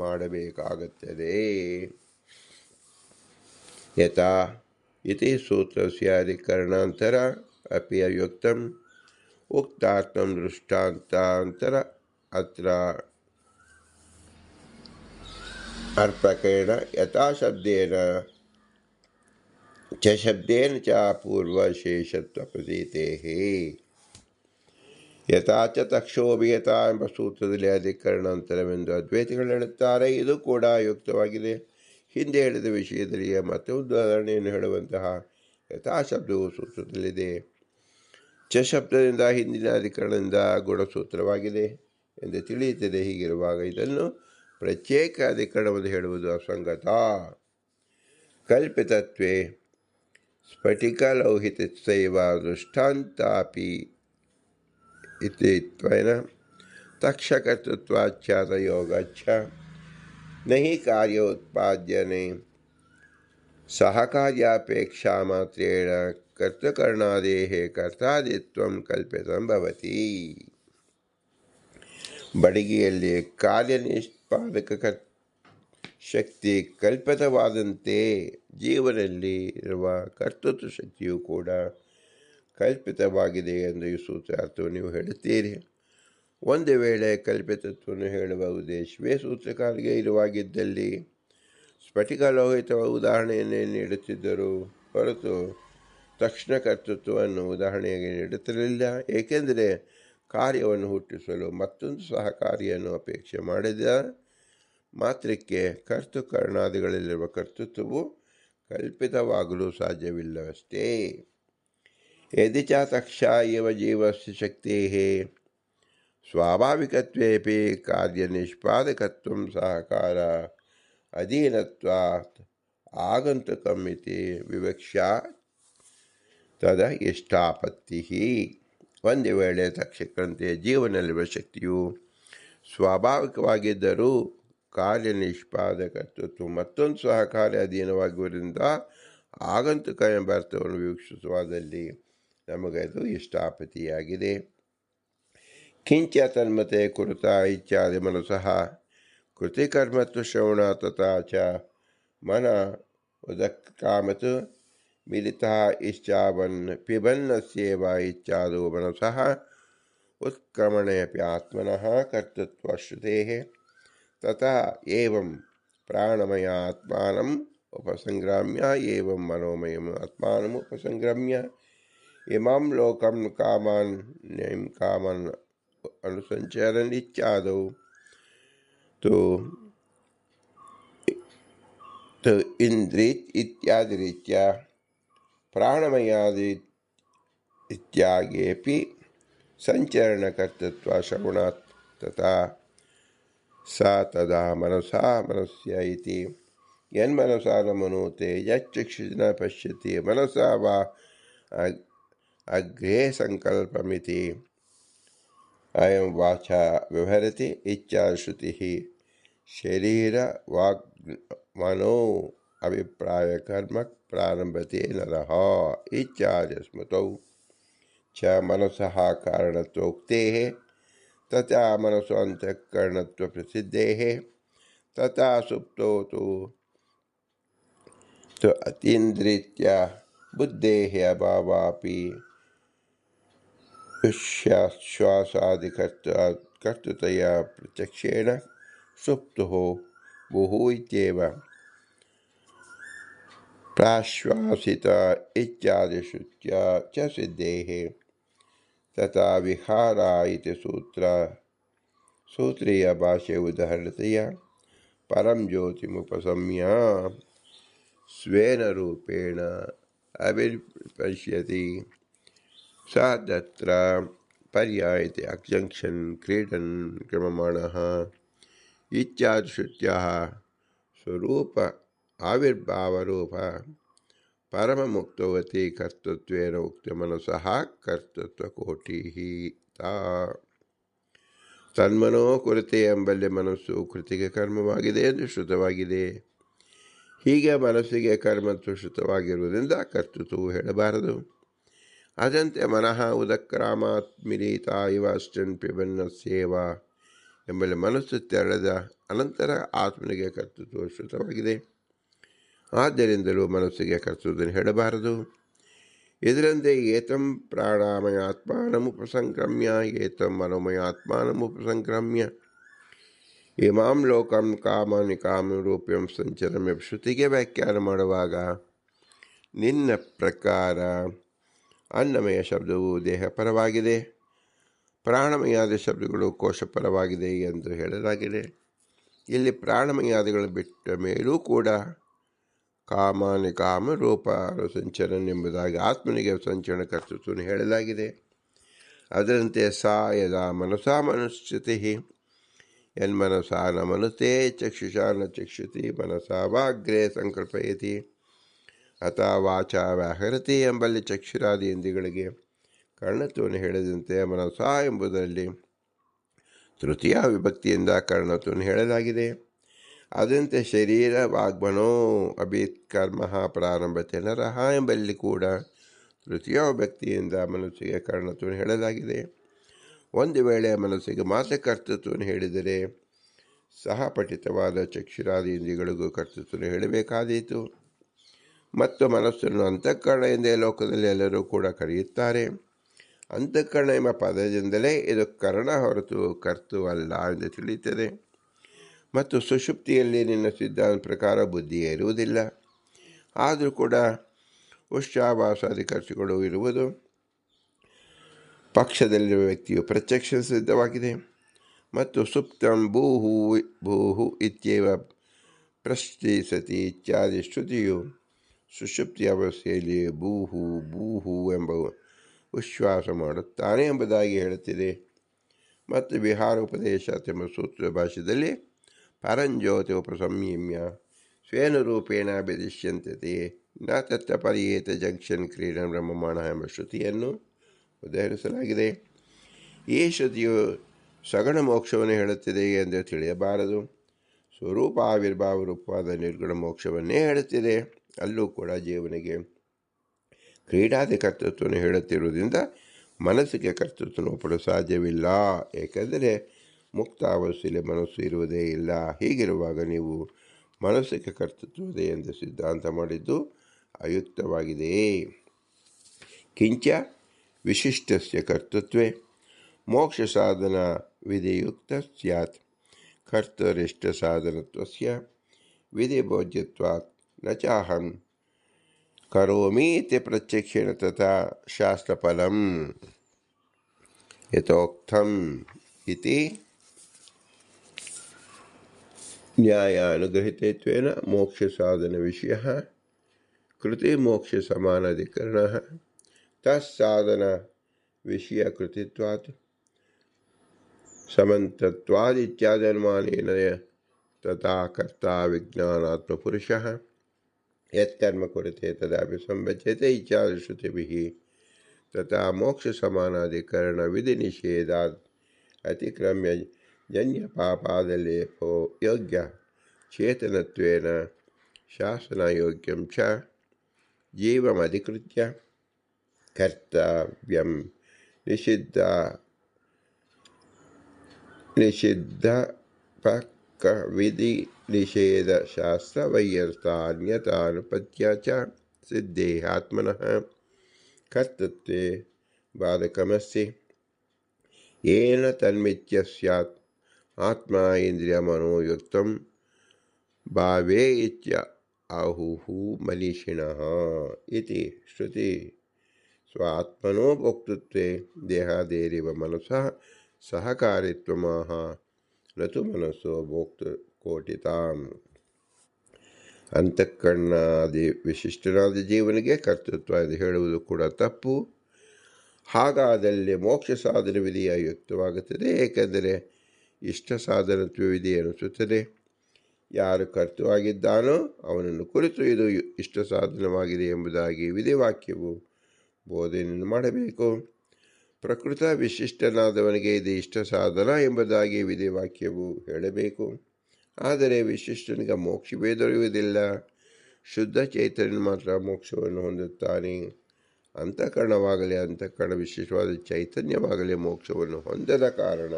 ಮಾಡಬೇಕಾಗುತ್ತದೆ. ಯಥಾ ಇತಿ ಸೂತ್ರಸ್ಯ ಅಧಿಕರಣಾಂತರ ಅಪಿ ಅವ್ಯಕ್ತಂ ಉಕ್ತಾರ್ಥಂ ದೃಷ್ಟಾಂತಾಂತರ ಅತ್ರ ಅರ್ಪಕೇಣ ಯಥಾ ಶಬ್ದೇನ ಚ ಶಬ್ದೇನ ಚ ಪೂರ್ವಶೇಷತ್ವ ಪ್ರತೀತೇಃ ಯಥಾ ಚ ತಕ್ಷೋಭಿಯತಾ ಎಂಬ ಸೂತ್ರದಲ್ಲಿ ಅಧಿಕರಣಾಂತರವೆಂದು ಅದ್ವೈತಿಗಳು ಹೇಳುತ್ತಾರೆ. ಇದು ಕೂಡ ಯುಕ್ತವಾಗಿದೆ. ಹಿಂದೆ ಹೇಳಿದ ವಿಷಯದಲ್ಲಿ ಮತ್ತೊಂದು ಉದಾಹರಣೆಯನ್ನು ಹೇಳುವಂತಹ ಯಥಾ ಶಬ್ದವು ಸೂತ್ರದಲ್ಲಿದೆ. ಚ ಶಬ್ದದಿಂದ ಹಿಂದಿನ ಅಧಿಕರಣದಿಂದ ಗುಣಸೂತ್ರವಾಗಿದೆ ಎಂದು ತಿಳಿಯುತ್ತದೆ. ಹೀಗಿರುವಾಗ ಇದನ್ನು ಪ್ರತ್ಯೇಕ ಅಧಿಕರಣವನ್ನು ಹೇಳುವುದು ಅಸಂಗತ. ಕಲ್ಪಿತತ್ವೇ ಸ್ಫಟಿಕಲೌಹಿತಸ್ಯೈವ ದೃಷ್ಟಾಂತಾಪಿ ಇತಿ ತ್ವೇನ ತಕ್ಷಕರ್ತೃತ್ವಾಚ್ಛಾತಯೋಗಚ್ಚ ನಹಿ ಕಾರ್ಯೋತ್ಪಾದ್ಯನೆ ಸಹಕಾರ್ಯಾಪೇಕ್ಷಾ ಮಾತ್ರೇಣ ಕರ್ತೃಕರಣಾದೇಃ ಕರ್ತಾದಿತ್ವಂ ಕಲ್ಪಿತಂ ಭವತಿ. ಬಡಗಿಯಲ್ಲಿ ಕಾರ್ಯನಿಷ್ಪಾದಕ ಶಕ್ತಿ ಕಲ್ಪಿತವಾದಂತೆ ಜೀವನಲ್ಲಿ ಇರುವ ಕರ್ತೃತ್ವ ಶಕ್ತಿಯೂ ಕೂಡ ಕಲ್ಪಿತವಾಗಿದೆ ಎಂದು ಈ ಸೂತ್ರಾರ್ಥವನ್ನು ನೀವು ಹೇಳುತ್ತೀರಿ. ಒಂದು ವೇಳೆ ಕಲ್ಪಿತತ್ವವನ್ನು ಹೇಳುವ ಉದ್ದೇಶವೇ ಸೂತ್ರಕಾರಿಗೆ ಇರುವಾಗಿದ್ದಲ್ಲಿ ಸ್ಫಟಿಕ ಲೋಹಿತ ಉದಾಹರಣೆಯನ್ನೇ ನೀಡುತ್ತಿದ್ದರು ಹೊರತು ತಕ್ಷಣ ಕರ್ತೃತ್ವವನ್ನು ಉದಾಹರಣೆಯಾಗಿ ನೀಡುತ್ತಿರಲಿಲ್ಲ. ಏಕೆಂದರೆ ಕಾರ್ಯವನ್ನು ಹುಟ್ಟಿಸಲು ಮತ್ತೊಂದು ಸಹಕಾರಿಯನ್ನು ಅಪೇಕ್ಷೆ ಮಾಡಿದ ಮಾತ್ರಕ್ಕೆ ಕರ್ತೃಕರಣಾದಿಗಳಲ್ಲಿರುವ ಕರ್ತೃತ್ವವು ಕಲ್ಪಿತವಾಗಲು ಸಾಧ್ಯವಿಲ್ಲವಷ್ಟೇ. ಯದಿ ಚ ತಕ್ಷಾ ಇವ ಜೀವಸ್ಯ ಶಕ್ತೇಃ ಸ್ವಾಭಾವಿಕತ್ವೇಪಿ ಕಾರ್ಯನಿಷ್ಪಾದಕತ್ವಂ ಸಹಕಾರ ಅಧೀನತ್ವಾತ್ ಆಗಂತುಕಂ ಇತಿ ವಿವಕ್ಷಾ ತದ ಇಷ್ಟಾಪತ್ತಿ. ಒಂದು ವೇಳೆ ತಕ್ಷಕಂತೆ ಜೀವನಲ್ಲಿರುವ ಶಕ್ತಿಯು ಸ್ವಾಭಾವಿಕವಾಗಿದ್ದರೂ ಕಾರ್ಯನಿಷ್ಪಾದಕತ್ವ ಮತ್ತೊಂದು ಸಹಕಾರಿ ಅಧೀನವಾಗಿರುವುದರಿಂದ ಆಗಂತುಕ ಎಂಬ ಅರ್ಥವನ್ನು ವೀಕ್ಷಿಸುವುದಲ್ಲಿ ನಮಗೆ ಅದು ಇಷ್ಟಾಪತಿಯಾಗಿದೆ. ಕಿಂಚ ತನ್ಮತೆ ಕುರುತ ಇತ್ಯಾದಿ ಮನಸಃ ಕೃತಿಕರ್ಮತ್ವ ಶ್ರವಣ ತಥಾ ಚ ಮನ ಉದಕ್ಕಾಮತ್ ಮಿಲಿತಃ ಇಚ್ಛಾವನ್ ಪಿಬನ್ನಸ್ಯೇವ ಇತ್ಯಾದೋ ಮನಸಃ ಉತ್ಕ್ರಮಣೆಯಪಿ ಆತ್ಮನಃ ಕರ್ತೃತ್ವಶ್ರುತೇಃ ತಥಾ ಏವಂ ಪ್ರಾಣಮಯ ಆತ್ಮಾನಂ ಉಪಸಂಗ್ರಾಮ್ಯ ಏವಂ ಮನೋಮಯಂ ಆತ್ಮಾನಂ ಉಪಸಂಗ್ರಾಮ್ಯ ಇಮಾಂ ಲೋಕಂ ಕಾಮಾನ್ ನೈಂ ಕಾಮನ್ ಅನುಸಂಚರನ್ ಇತ್ಯಾದೌ ತು ಇಂದ್ರಿತ್ ಇತ್ಯಾದಿ ರೀತ್ಯ ಪ್ರಾಣಮಯಾದಿ ಇತ್ಯಾಗೇಪಿ ಸಂಚರಣಕರ್ತೃತ್ವ ಶ್ರವಣಾತ್ ತಥಾ ಸ ತದಾ ಮನಸಾ ಮನಸ್ಯ ಇತಿ ಯನ್ಮನಸಾ ನ ಮನೋತೆ ಯಚ್ಚಕ್ಷುಷಿನ ಪಶ್ಯತಿ ಮನಸಾ ವಾ ಅಗ್ರೇ ಸಂಕಲ್ಪಮಿತಿ ಅಯಂ ವಾಚಾ ವ್ಯವಹರತಿ ಇಚ್ಛಾ ಶ್ರುತಿ ಶರೀರ ವಾಗ್ ಮನೋ अभिप्रायकर्म प्रारंभते नरः इत्यादिस्मृतौ च मनसः कारणत्वोक्तेः तथा मनसोऽन्तःकरणत्वप्रसिद्धेः तथा सुप्तो तु अतीन्द्रित्या बुद्धेः अभावापि श्वासादिकर्तृतया प्रत्यक्षेण सुप्तुः भूः इत्येव प्राश्वासित इत्यादिश्रुत्या च सिद्धेः तथा विहारा इति सूत्रीय भाष्ये उदाहरणतया परं ज्योतिमुपसम्य स्वेन रूपेण अभिपश्यति स तत्र पर्यायते अजंक्षन् क्रीडन् क्रममाणः इत्यादिश्रुत्याः स्वरूप आविर्भावरूप परममुक्तवती कर्तृत्वेन उक्तमनसः कर्तೃತ್ವಕೋಟಿः ತನ್ಮನೋ ಕುರಿತೆ ಎಂಬಲ್ಲಿ ಮನಸ್ಸು ಕೃತಿಗೆ ಕರ್ಮವಾಗಿದೆ ಎಂದು ಶ್ರುತವಾಗಿದೆ. ಹೀಗೆ ಮನಸ್ಸಿಗೆ ಕರ್ಮತ್ವ ಶ್ರುತವಾಗಿರುವುದರಿಂದ ಕರ್ತೃತ್ವವು ಹೇಳಬಾರದು. ಅದಂತೆ ಮನಃ ಉದಕ್ರಾಮಾತ್ ಮಿಲಿತ ಇವ ಅಷ್ಟನ್ ಪಿಬನ್ನಸ್ಯೇವ ಎಂಬಲ್ಲಿ ಮನಸ್ಸು ತೆರೆದ ಅನಂತರ ಆತ್ಮನಿಗೆ ಕರ್ತೃತ್ವ ಶ್ರುತವಾಗಿದೆ. ಆದ್ದರಿಂದಲೂ ಮನಸ್ಸಿಗೆ ಕರ್ತೃತ್ವವನ್ನು ಹೇಳಬಾರದು. ಇದರಂತೆ ಏತಂ ಪ್ರಾಣಾಮಯಾತ್ಮಾನಮುಪಸಂಕ್ರಮ್ಯ ಏತಂ ಮನೋಮಯಾತ್ಮಾನಮುಪಸಂಕ್ರಮ್ಯ ಇಮಾಂ ಲೋಕಂ ಕಾಮನಿಕಾಮರೂಪ್ಯಂ ಸಂಚರಮ್ಯ ಶ್ರುತಿಗೆ ವ್ಯಾಖ್ಯಾನ ಮಾಡುವಾಗ ನಿನ್ನ ಪ್ರಕಾರ ಅನ್ನಮಯ ಶಬ್ದವು ದೇಹಪರವಾಗಿದೆ, ಪ್ರಾಣಮಯಾದ ಶಬ್ದಗಳು ಕೋಶಪರವಾಗಿದೆ ಎಂದು ಹೇಳಲಾಗಿದೆ. ಇಲ್ಲಿ ಪ್ರಾಣಮಯಾದಿಗಳು ಬಿಟ್ಟ ಮೇಲೂ ಕೂಡ ಕಾಮನಿಕಾಮ ರೂಪ ಸಂಚರನ್ ಎಂಬುದಾಗಿ ಆತ್ಮನಿಗೆ ಸಂಚರಣ ಕರ್ತೃತ್ವವನ್ನು ಹೇಳಲಾಗಿದೆ. ಅದರಂತೆ ಸಾ ಯದಾ ಮನಸಾ ಮನುಷ್ಯತಿ ಯನ್ಮನಸಾ ನ ಮನುತೆ ಚಕ್ಷುಷಾ ನ ಚಕ್ಷುತಿ ಮನಸಾ ವಾಗ್ರೇ ಸಂಕಲ್ಪಯತಿ ಅಥ ವಾಚಾ ವ್ಯಾಹರತಿ ಎಂಬಲ್ಲಿ ಚಕ್ಷುರಾದಿ ಇಂದ್ರಿಯಗಳಿಗೆ ಕರ್ಣತ್ವವನ್ನು ಹೇಳಿದಂತೆ ಮನಸಾ ಎಂಬುದರಲ್ಲಿ ತೃತೀಯ ವಿಭಕ್ತಿಯಿಂದ ಕರ್ಣತ್ವವನ್ನು ಹೇಳಲಾಗಿದೆ. ಅದಂತೆ ಶರೀರ ವಾಗ್ಮನೋ ಅಭಿತ್ ಕರ್ಮ ಪ್ರಾರಂಭತೆ ನರಹ ಎಂಬಲ್ಲಿ ಕೂಡ ತೃತೀಯ ವಿಭಕ್ತಿಯಿಂದ ಮನಸ್ಸಿಗೆ ಕರ್ಣತ್ವವನ್ನು ಹೇಳಲಾಗಿದೆ. ಒಂದು ವೇಳೆ ಮನಸ್ಸಿಗೆ ಮಾತ್ರ ಕರ್ತೃತ್ವವನ್ನು ಹೇಳಿದರೆ ಸಹಪಠಿತವಾದ ಚಕ್ಷುರಾದಿ ಇಂದ್ರಿಯಗಳಿಗೂ ಕರ್ತೃತ್ವವನ್ನು ಹೇಳಬೇಕಾದೀತು. ಮತ್ತು ಮನಸ್ಸನ್ನು ಅಂತಃಕರಣ ಎಂದೇ ಲೋಕದಲ್ಲಿ ಎಲ್ಲರೂ ಕೂಡ ಕರೆಯುತ್ತಾರೆ. ಅಂತಃಕರಣ ಎಂಬ ಪದದಿಂದಲೇ ಇದು ಕರ್ಣ ಹೊರತು ಕರ್ತೃವಲ್ಲ ಎಂದು ತಿಳಿಯುತ್ತದೆ. ಮತ್ತು ಸುಷುಪ್ತಿಯಲ್ಲಿ ನಿನ್ನ ಸಿದ್ಧಾಂತ ಪ್ರಕಾರ ಬುದ್ಧಿಯೇ ಇರುವುದಿಲ್ಲ. ಆದರೂ ಕೂಡ ಉಷ್ಟಾಭಾಸಾದಿ ಖರ್ಚುಗಳು ಇರುವುದು. ಪಕ್ಷದಲ್ಲಿರುವ ವ್ಯಕ್ತಿಯು ಪ್ರತ್ಯಕ್ಷ ಸಿದ್ಧವಾಗಿದೆ. ಮತ್ತು ಸುಪ್ತಂ ಭೂಹು ಭೂಹು ಇತ್ಯೇವ ಪ್ರಶ್ನಿಸತಿ ಇತ್ಯಾದಿ ಶ್ರುತಿಯು ಸುಷುಪ್ತಿ ಅವಸ್ಥೆಯಲ್ಲಿ ಭೂಹು ಭೂಹು ಎಂಬ ಉಚ್ಛ್ವಾಸ ಮಾಡುತ್ತಾನೆ ಎಂಬುದಾಗಿ ಹೇಳುತ್ತಿದೆ. ಮತ್ತು ವಿಹಾರ ಉಪದೇಶ ಎಂಬ ಸೂತ್ರ ಭಾಷೆಯಲ್ಲಿ ಪರಂಜ್ಯೋತಿ ಉಪಸಂಯಮ್ಯ ಸ್ವೇನ ರೂಪೇಣ ಅಭಿದಿಶ್ಯಂತತೆ ನ ತತ್ತ ಪರಿಯೇತ ಜಂಕ್ಷನ್ ಕ್ರೀಡನ್ ಬ್ರಹ್ಮಮಾಣ ಎಂಬ ಶ್ರುತಿಯನ್ನು ಉದಾಹರಿಸಲಾಗಿದೆ. ಈ ಶ್ರುತಿಯು ಸಗಣ ಮೋಕ್ಷವನ್ನು ಹೇಳುತ್ತಿದೆ ಎಂದು ತಿಳಿಯಬಾರದು. ಸ್ವರೂಪ ಆವಿರ್ಭಾವ ರೂಪವಾದ ನಿರ್ಗುಣ ಮೋಕ್ಷವನ್ನೇ ಹೇಳುತ್ತಿದೆ. ಅಲ್ಲೂ ಕೂಡ ಜೀವನಿಗೆ ಕ್ರೀಡಾದಿ ಕರ್ತೃತ್ವವನ್ನು ಹೇಳುತ್ತಿರುವುದರಿಂದ ಮನಸ್ಸಿಗೆ ಕರ್ತೃತ್ವವನ್ನು ಒಪ್ಪಲು ಸಾಧ್ಯವಿಲ್ಲ. ಏಕೆಂದರೆ ಮುಕ್ತ ಅವಸ್ಥೆಯಲ್ಲಿ ಮನಸ್ಸು ಇರುವುದೇ ಇಲ್ಲ. ಹೀಗಿರುವಾಗ ನೀವು ಮನಸ್ಸಿಗೆ ಕರ್ತೃತ್ವವಿದೆ ಎಂದು ಸಿದ್ಧಾಂತ ಮಾಡಿದ್ದು ಅಯುಕ್ತವಾಗಿದೆ. ಕಿಂಚ ವಿಶಿಷ್ಟಸ್ಯ ಕರ್ತೃತ್ವೇ ಮೋಕ್ಷ ಸಾಧನ ವಿಧಿಯುಕ್ತ ಸ್ಯಾತ್ ಕರ್ತರಿಷ್ಟ ಸಾಧನತ್ವಸ್ಯ ವಿಧಿಭೋಜ್ಯತ್ವಾತ್ ನ ಚಾಹಂ ಕರೋಮೀತಿ ಪ್ರತ್ಯಕ್ಷೇಣ ತಥಾ ಶಾಸ್ತ್ರಫಲಂ ಯಥೋಕ್ತಂ ಇತಿ ನ್ಯಾಯಾನುಗ್ರಹಿತತ್ವೇನ ಮೋಕ್ಷ ಸಾಧನ ವಿಷಯ ಕೃತಿ ಮೋಕ್ಷ ಸಮಾನಾಧಿಕರಣ ತತ್ಸಾಧನ ವಿಷಯ ಕೃತಿತ್ವಾತ್ ಸಮಂತತ್ವಾದಿತ್ಯಾದಿ ಅನುಮಾನೇನ ತಥಾ ಕರ್ತಾ ವಿಜ್ಞಾನಾತ್ಮಪುರುಷಃ ಯತ್ಕರ್ಮ ಕುರಿತೆ ತದಾಪಿ ಸಂಬಧ್ಯತೆ ಇತ್ಯಾದಿ ಶ್ರುತಿಭಿಃ ತಥಾ ಮೋಕ್ಷ ಸಮಾನಾಧಿಕರಣ ವಿಧಿ ನಿಷೇಧಾತ್ ಅತಿಕ್ರಮ್ಯ ಜನ್ಯ ಪಾಪಾದಲೇಪೋ ಯೋಗ್ಯ ಚೇತನತ್ವೇನ ಶಾಸನಯೋಗ್ಯಂ ಚ ಜೀವಮಧಿಕೃತ್ಯ ಕರ್ತವ್ಯಂ ನಿಷಿದ್ಧ ಪಕ್ಕವಿಧಿ ನಿಷೇಧ ಶಾಸ್ತ್ರ ವೈಯರ್ಥಾನ್ಯತಾನುಪತ್ಯ ಚ ಸಿದ್ಧೇ ಆತ್ಮನಃ ಕರ್ತೃತ್ವೇ ಬಾಧಕಮಸ್ತಿ ಯೇನ ತನ್ಮಿತ್ಯ ಸ್ಯಾತ್ ಆತ್ಮ ಇಂದ್ರಿಯಮನೋಯುಕ್ತಂ ಭಾವೇ ಇತ್ಯ ಆಹುಃ ಮನೀಷಿಣಃ ಇತಿ ಶ್ರುತಿ ಸ್ವಾತ್ಮನೋ ಭೋಕ್ತೃತ್ವೇ ದೇಹಾದೇರಿವ ಮನಸಃ ಸಹಕಾರಿತ್ವಮಾಹ ನತು ಮನಸ್ಸೋ ಭೋಕ್ತೃಕೋಟಿತಾಂ. ಅಂತಃಕರಣಾದಿ ವಿಶಿಷ್ಟನಾದ ಜೀವನಿಗೆ ಕರ್ತೃತ್ವ ಎಂದು ಹೇಳುವುದು ಕೂಡ ತಪ್ಪು. ಹಾಗಾದಲ್ಲಿ ಮೋಕ್ಷ ಸಾಧನ ವಿಧಿಯ ಯುಕ್ತವಾಗುತ್ತದೆ, ಏಕೆಂದರೆ ಇಷ್ಟ ಸಾಧನತ್ವ ವಿಧಿ ಅನಿಸುತ್ತದೆ. ಯಾರು ಕರ್ತೃವಾಗಿದ್ದಾನೋ ಅವನನ್ನು ಕುರಿತು ಇದು ಇಷ್ಟ ಸಾಧನವಾಗಿದೆ ಎಂಬುದಾಗಿ ವಿಧಿವಾಕ್ಯವು ಬೋಧನೆಯನ್ನು ಮಾಡಬೇಕು. ಪ್ರಕೃತ ವಿಶಿಷ್ಟನಾದವನಿಗೆ ಇದು ಇಷ್ಟ ಸಾಧನ ಎಂಬುದಾಗಿ ವಿಧಿವಾಕ್ಯವು ಹೇಳಬೇಕು. ಆದರೆ ವಿಶಿಷ್ಟನಿಗೆ ಮೋಕ್ಷವೇ ದೊರೆಯುವುದಿಲ್ಲ. ಶುದ್ಧ ಚೈತನ್ಯ ಮಾತ್ರ ಮೋಕ್ಷವನ್ನು ಹೊಂದುತ್ತಾನೆ. ಅಂತಃಕರಣವಾಗಲಿ ಅಂತಃಕರಣ ವಿಶಿಷ್ಟವಾದ ಚೈತನ್ಯವಾಗಲಿ ಮೋಕ್ಷವನ್ನು ಹೊಂದದ ಕಾರಣ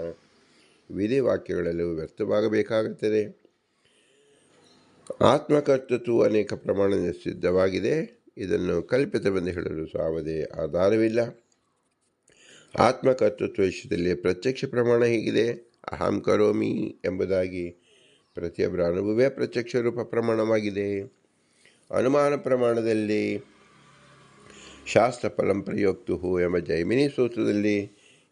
ವಿಧಿವಾಕ್ಯಗಳಲ್ಲೂ ವ್ಯರ್ಥವಾಗಬೇಕಾಗುತ್ತದೆ. ಆತ್ಮಕರ್ತೃತ್ವವು ಅನೇಕ ಪ್ರಮಾಣದಿಂದ ಸಿದ್ಧವಾಗಿದೆ. ಇದನ್ನು ಕಲ್ಪಿತವೆಂದು ಹೇಳಲು ಯಾವುದೇ ಆಧಾರವಿಲ್ಲ. ಆತ್ಮಕರ್ತೃತ್ವ ವಿಷಯದಲ್ಲಿ ಪ್ರತ್ಯಕ್ಷ ಪ್ರಮಾಣ ಹೀಗಿದೆ: ಅಹಂ ಕರೋಮಿ ಎಂಬುದಾಗಿ ಪ್ರತಿಯೊಬ್ಬರ ಅನುಭವವೇ ಪ್ರತ್ಯಕ್ಷ ರೂಪ ಪ್ರಮಾಣವಾಗಿದೆ. ಅನುಮಾನ ಪ್ರಮಾಣದಲ್ಲಿ ಶಾಸ್ತ್ರ ಫಲಂ ಪ್ರಯೋಕ್ತು ಎಂಬ ಜೈಮಿನಿ ಸೂತ್ರದಲ್ಲಿ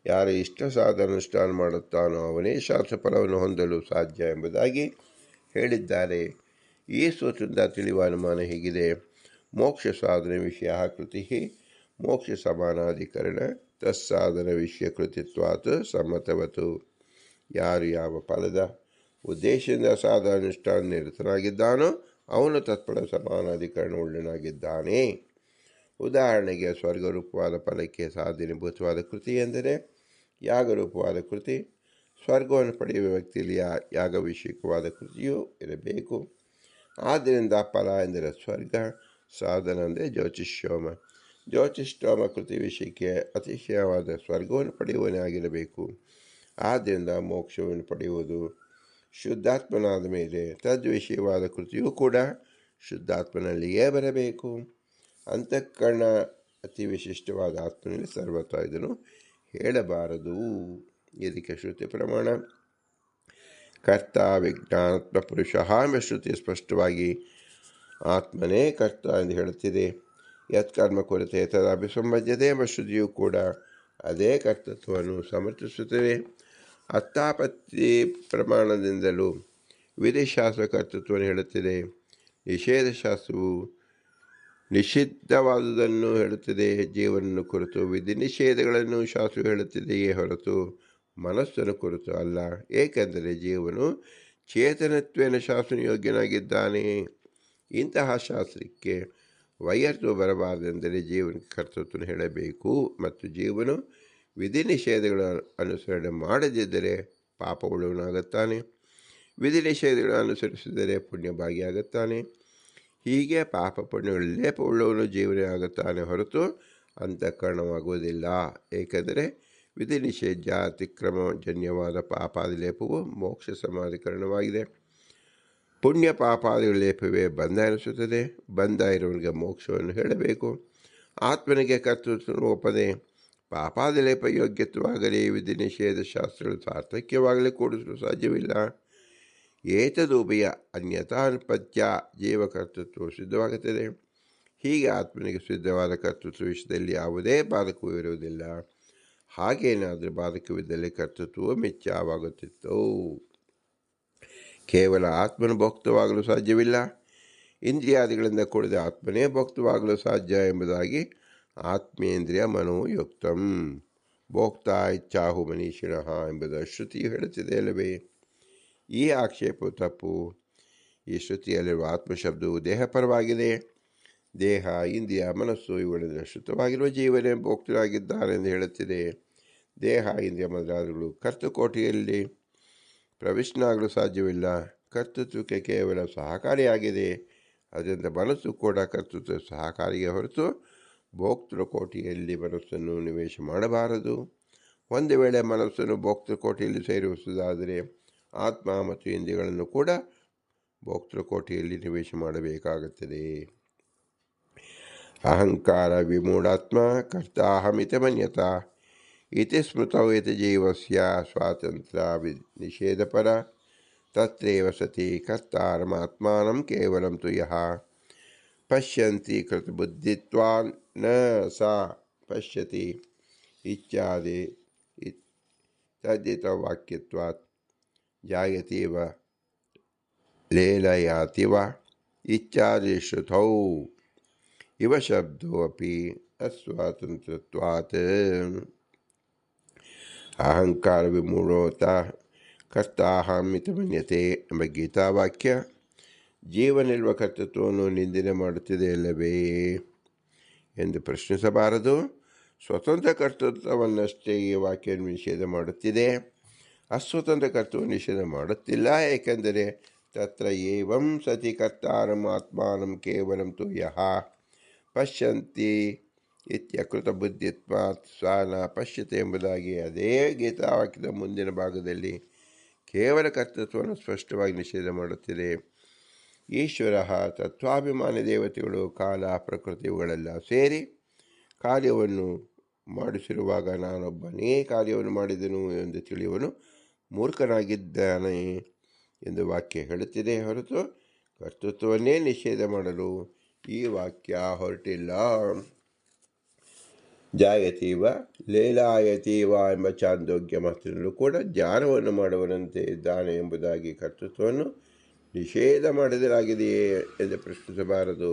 ಯಾರು ಇಷ್ಟ ಸಾಧನಾನುಷ್ಠಾನ ಮಾಡುತ್ತಾನೋ ಅವನೇ ಶಾಸ್ತ್ರ ಫಲವನ್ನು ಹೊಂದಲು ಸಾಧ್ಯ ಎಂಬುದಾಗಿ ಹೇಳಿದ್ದಾರೆ. ಈ ಸೂತ್ರದಿಂದ ತಿಳಿಯುವ ಅನುಮಾನ ಹೀಗಿದೆ: ಮೋಕ್ಷ ಸಾಧನ ವಿಷಯ ಕೃತಿ ಮೋಕ್ಷ ಸಮಾನಾಧಿಕರಣ ತತ್ಸಾಧನ ವಿಷಯ ಕೃತಿತ್ವಾತ್ ಸಮ್ಮತವತು. ಯಾರು ಯಾವ ಫಲದ ಉದ್ದೇಶದಿಂದ ಸಾಧನಾನುಷ್ಠಾನ ನಿರತನಾಗಿದ್ದಾನೋ ಅವನು ತತ್ಫಲ ಸಮಾನಾಧಿಕರಣ ಉಳ್ಳನಾಗಿದ್ದಾನೆ. ಉದಾಹರಣೆಗೆ, ಸ್ವರ್ಗರೂಪವಾದ ಫಲಕ್ಕೆ ಸಾಧನೀಭೂತವಾದ ಕೃತಿ ಎಂದರೆ ಯಾಗರೂಪವಾದ ಕೃತಿ. ಸ್ವರ್ಗವನ್ನು ಪಡೆಯುವ ವ್ಯಕ್ತಿಯಲ್ಲಿ ಯಾಗವಿಷಯಕವಾದ ಕೃತಿಯೂ ಇರಬೇಕು. ಆದ್ದರಿಂದ ಫಲ ಎಂದರೆ ಸ್ವರ್ಗ, ಸಾಧನ ಅಂದರೆ ಜ್ಯೋತಿಷ್ಯೋಮ. ಜ್ಯೋತಿಷ್ಠೋಮ ಕೃತಿ ವಿಷಯಕ್ಕೆ ಅತಿಶಯವಾದ ಸ್ವರ್ಗವನ್ನು ಪಡೆಯುವನೇ ಆಗಿರಬೇಕು. ಆದ್ದರಿಂದ ಮೋಕ್ಷವನ್ನು ಪಡೆಯುವುದು ಶುದ್ಧಾತ್ಮನಾದ ಮೇಲೆ ತದ್ವಿಷಯವಾದ ಕೃತಿಯೂ ಕೂಡ ಶುದ್ಧಾತ್ಮನಲ್ಲಿಯೇ ಬರಬೇಕು. ಅಂತಃಕರಣ ಅತಿ ವಿಶಿಷ್ಟವಾದ ಆತ್ಮನಲ್ಲಿ ಸರ್ವತಾ ಇದನ್ನು ಹೇಳಬಾರದು. ಇದಕ್ಕೆ ಶ್ರುತಿ ಪ್ರಮಾಣ ಕರ್ತ ವಿಜ್ಞಾನಾತ್ಮ ಪುರುಷ ಎಂಬ ಶ್ರುತಿ ಸ್ಪಷ್ಟವಾಗಿ ಆತ್ಮನೇ ಕರ್ತ ಎಂದು ಹೇಳುತ್ತಿದೆ. ಯತ್ಕರ್ಮ ಕುರಿತೆ ತದಭಿಸಂಬದ್ಧತೆ ಎಂಬ ಶ್ರುತಿಯೂ ಕೂಡ ಅದೇ ಕರ್ತೃತ್ವವನ್ನು ಸಮರ್ಥಿಸುತ್ತದೆ. ಅತ್ತಾಪತ್ತಿ ಪ್ರಮಾಣದಿಂದಲೂ ವಿಧಿಶಾಸ್ತ್ರ ಕರ್ತೃತ್ವವನ್ನು ಹೇಳುತ್ತದೆ. ನಿಷೇಧಶಾಸ್ತ್ರವು ನಿಷಿದ್ಧವಾದುದನ್ನು ಹೇಳುತ್ತದೆ. ಜೀವನನ್ನು ಕುರಿತು ವಿಧಿ ನಿಷೇಧಗಳನ್ನು ಶಾಸ್ತ್ರವು ಹೇಳುತ್ತಿದೆಯೇ ಹೊರತು ಮನಸ್ಸನ್ನು ಕುರಿತು ಅಲ್ಲ. ಏಕೆಂದರೆ ಜೀವನು ಚೇತನತ್ವೇನ ಶಾಸ್ತ್ರ ಯೋಗ್ಯನಾಗಿದ್ದಾನೆ. ಇಂತಹ ಶಾಸ್ತ್ರಕ್ಕೆ ವೈಯರ್ಥವು ಬರಬಾರದೆಂದರೆ ಜೀವನಕ್ಕೆ ಕರ್ತೃತ್ವವನ್ನು ಹೇಳಬೇಕು. ಮತ್ತು ಜೀವನು ವಿಧಿ ನಿಷೇಧಗಳ ಅನುಸರಣೆ ಮಾಡದಿದ್ದರೆ ಪಾಪವುಳ್ಳವನಾಗುತ್ತಾನೆ. ವಿಧಿ ನಿಷೇಧಗಳನ್ನು ಅನುಸರಿಸಿದರೆ ಪುಣ್ಯಭಾಗಿಯಾಗುತ್ತಾನೆ. ಹೀಗೆ ಪಾಪ ಪುಣ್ಯಗಳ ಲೇಪವುಳ್ಳವನು ಜೀವನೇ ಆಗುತ್ತಾನೆ ಹೊರತು ಅಂತಃಕರಣವಾಗುವುದಿಲ್ಲ. ಏಕೆಂದರೆ ವಿಧಿ ನಿಷೇಧ ಅತಿಕ್ರಮಜನ್ಯವಾದ ಪಾಪಾದಿ ಲೇಪವು ಮೋಕ್ಷ ಸಮಾಧಿಕರಣವಾಗಿದೆ. ಪುಣ್ಯ ಪಾಪಾದಿಗಳ ಲೇಪವೇ ಬಂಧ ಎನಿಸುತ್ತದೆ. ಬಂಧ ಇರುವವನಿಗೆ ಮೋಕ್ಷವನ್ನು ಹೇಳಬೇಕು. ಆತ್ಮನಿಗೆ ಕರ್ತೃತ್ವವನ್ನು ಒಪ್ಪದೆ ಪಾಪಾದಿ ಲೇಪ ಯೋಗ್ಯತ್ವವಾಗಲಿ ವಿಧಿ ನಿಷೇಧ ಶಾಸ್ತ್ರಗಳು ಸಾರ್ಥಕ್ಯವಾಗಲಿ ಕೂಡಿಸಲು ಸಾಧ್ಯವಿಲ್ಲ. ಏತದುಭಯ ಅನ್ಯತಾ ಅನುಪತ್ಯ ಜೀವಕರ್ತೃತ್ವವು ಸಿದ್ಧವಾಗುತ್ತದೆ. ಹೀಗೆ ಆತ್ಮನಿಗೆ ಸಿದ್ಧವಾದ ಕರ್ತೃತ್ವ ವಿಷಯದಲ್ಲಿ ಯಾವುದೇ ಬಾಧಕವೂ ಇರುವುದಿಲ್ಲ. ಹಾಗೇನಾದರೂ ಬಾಧಕವಿದ್ದಲ್ಲಿ ಕರ್ತೃತ್ವವು ಮಿಥ್ಯವಾಗುತ್ತಿತ್ತು. ಕೇವಲ ಆತ್ಮನು ಭೋಕ್ತವಾಗಲು ಸಾಧ್ಯವಿಲ್ಲ. ಇಂದ್ರಿಯಾದಿಗಳಿಂದ ಕೂಡಿದ ಆತ್ಮನೇ ಭೋಕ್ತವಾಗಲು ಸಾಧ್ಯ ಎಂಬುದಾಗಿ ಆತ್ಮೇಂದ್ರಿಯ ಮನೋಯುಕ್ತಂ ಭೋಕ್ತ ಇಚ್ಛಾಹು ಮನೀಷಿಣಃ ಎಂಬುದು ಶ್ರುತಿಯು ಹೇಳುತ್ತಿದೆ ಅಲ್ಲವೇ? ಈ ಆಕ್ಷೇಪವು ತಪ್ಪು. ಈ ಶ್ರುತಿಯಲ್ಲಿರುವ ಆತ್ಮಶಬ್ದವು ದೇಹಪರವಾಗಿದೆ. ದೇಹ, ಇಂದ್ರಿಯ, ಮನಸ್ಸು ಇವುಗಳಿಂದ ಶ್ರುತವಾಗಿರುವ ಜೀವನೇ ಭೋಕ್ತರಾಗಿದ್ದಾರೆ ಎಂದು ಹೇಳುತ್ತಿದೆ. ದೇಹ, ಇಂದ್ರಿಯ ಮೊದಲಾದವುಗಳು ಕರ್ತೃಕೋಟಿಯಲ್ಲಿ ಪ್ರವೇಶನಾಗಲು ಸಾಧ್ಯವಿಲ್ಲ. ಕರ್ತೃತ್ವಕ್ಕೆ ಕೇವಲ ಸಹಕಾರಿಯಾಗಿದೆ. ಅದರಿಂದ ಮನಸ್ಸು ಕೂಡ ಕರ್ತೃತ್ವ ಸಹಕಾರಿಗೆ ಹೊರತು ಭೋಕ್ತೃಕೋಟಿಯಲ್ಲಿ ಮನಸ್ಸನ್ನು ನಿವೇಶ ಮಾಡಬಾರದು. ಒಂದು ವೇಳೆ ಮನಸ್ಸನ್ನು ಭೋಕ್ತೃಕೋಟಿಯಲ್ಲಿ ಸೇರಿಸುವುದಾದರೆ ಆತ್ಮ ಮತ್ತು ಇಂದ್ರಿಯಗಳನ್ನು ಕೂಡ ಭೋಕ್ತೃಕೋಟಿಯಲ್ಲಿ ನಿವೇಶ ಮಾಡಬೇಕಾಗುತ್ತದೆ. ಅಹಂಕಾರ ವಿಮೂಢಾತ್ಮ ಕರ್ತಾಹಮಿತಿ ಮನ್ಯತ ಇತಿ ಸ್ಮೃತೌ ಯತ್ ಜೀವಸ್ಯ ಸ್ವಾತಂತ್ರ್ಯ ನಿಷೇಧಪರ ತತ್ರೈವ ಸತಿ ಕರ್ತಾರಮಾತ್ಮಾನಂ ಕೇವಲಂ ತು ಯಃ ಪಶ್ಯಂತಿ ಕೃತಬುದ್ಧಿತ್ವಾನ್ ನ ಸಾ ಪಶ್ಯತಿ ಇತ್ಯಾದಿ ತದ್ದಿತವಾಕ್ಯತ್ವಾತ್ ಜಾಯತೀವ ಲೇಲಯಾತಿ ವ ಇತ್ಯಾದಿ ಶ್ರುತೌ ಇವ ಶಬ್ದೋಪಿ ಅಸ್ವಾತಂತ್ರ್ಯತ್ವಾತ್. ಅಹಂಕಾರ ವಿಮೂಢೋತ ಕರ್ತಾಹಮಿತಿ ಮನ್ಯತೆ ಎಂಬ ಗೀತಾವಾಕ್ಯ ಜೀವನಿರುವ ಕರ್ತೃತ್ವವನ್ನು ನಿಂದನೆ ಮಾಡುತ್ತಿದೆ ಅಲ್ಲವೇ ಎಂದು ಪ್ರಶ್ನಿಸಬಾರದು. ಸ್ವತಂತ್ರ ಕರ್ತೃತ್ವವನ್ನಷ್ಟೇ ಈ ವಾಕ್ಯ ನಿಷೇಧ ಮಾಡುತ್ತಿದೆ, ಅಸ್ವತಂತ್ರ ಕರ್ತೃತ್ವ ನಿಷೇಧ ಮಾಡುತ್ತಿಲ್ಲ. ಏಕೆಂದರೆ ತತ್ರ ಏವಂ ಸತಿ ಕರ್ತಾರಂ ಆತ್ಮಾನಂ ಕೇವಲಂ ತು ಯಃ ಪಶ್ಯಂತಿ ಇತ್ಯಕೃತ ಬುದ್ಧಿತ್ವಾತ್ ಸ ನ ಪಶ್ಯತೆ ಎಂಬುದಾಗಿ ಅದೇ ಗೀತಾವಾಕ್ಯದ ಮುಂದಿನ ಭಾಗದಲ್ಲಿ ಕೇವಲ ಕರ್ತೃತ್ವವನ್ನು ಸ್ಪಷ್ಟವಾಗಿ ನಿಷೇಧ ಮಾಡುತ್ತಿದೆ. ಈಶ್ವರ ತತ್ವಾಭಿಮಾನಿ ದೇವತೆಗಳು ಕಾಲ ಪ್ರಕೃತಿ ಇವುಗಳೆಲ್ಲ ಸೇರಿ ಕಾರ್ಯವನ್ನು ಮಾಡಿಸಿರುವಾಗ ನಾನೊಬ್ಬನೇ ಕಾರ್ಯವನ್ನು ಮಾಡಿದನು ಎಂದು ತಿಳಿಯುವನು ಮೂರ್ಖನಾಗಿದ್ದಾನೆ ಎಂದು ವಾಕ್ಯ ಹೇಳುತ್ತಿದೆ ಹೊರತು ಕರ್ತೃತ್ವವನ್ನೇ ನಿಷೇಧ ಮಾಡಲು ಈ ವಾಕ್ಯ ಹೊರಟಿಲ್ಲ. ಜಾಯತೀವ ಲೇಲಾಯತೀವ ಎಂಬ ಚಾಂದೋಗ್ಯ ಮಾತಿನಲ್ಲೂ ಕೂಡ ಜ್ಞಾನವನ್ನು ಮಾಡುವನಂತೆ ಇದ್ದಾನೆ ಎಂಬುದಾಗಿ ಕರ್ತೃತ್ವವನ್ನು ನಿಷೇಧ ಮಾಡಲಾಗಿದೆಯೇ ಎಂದು ಪ್ರಶ್ನಿಸಬಾರದು.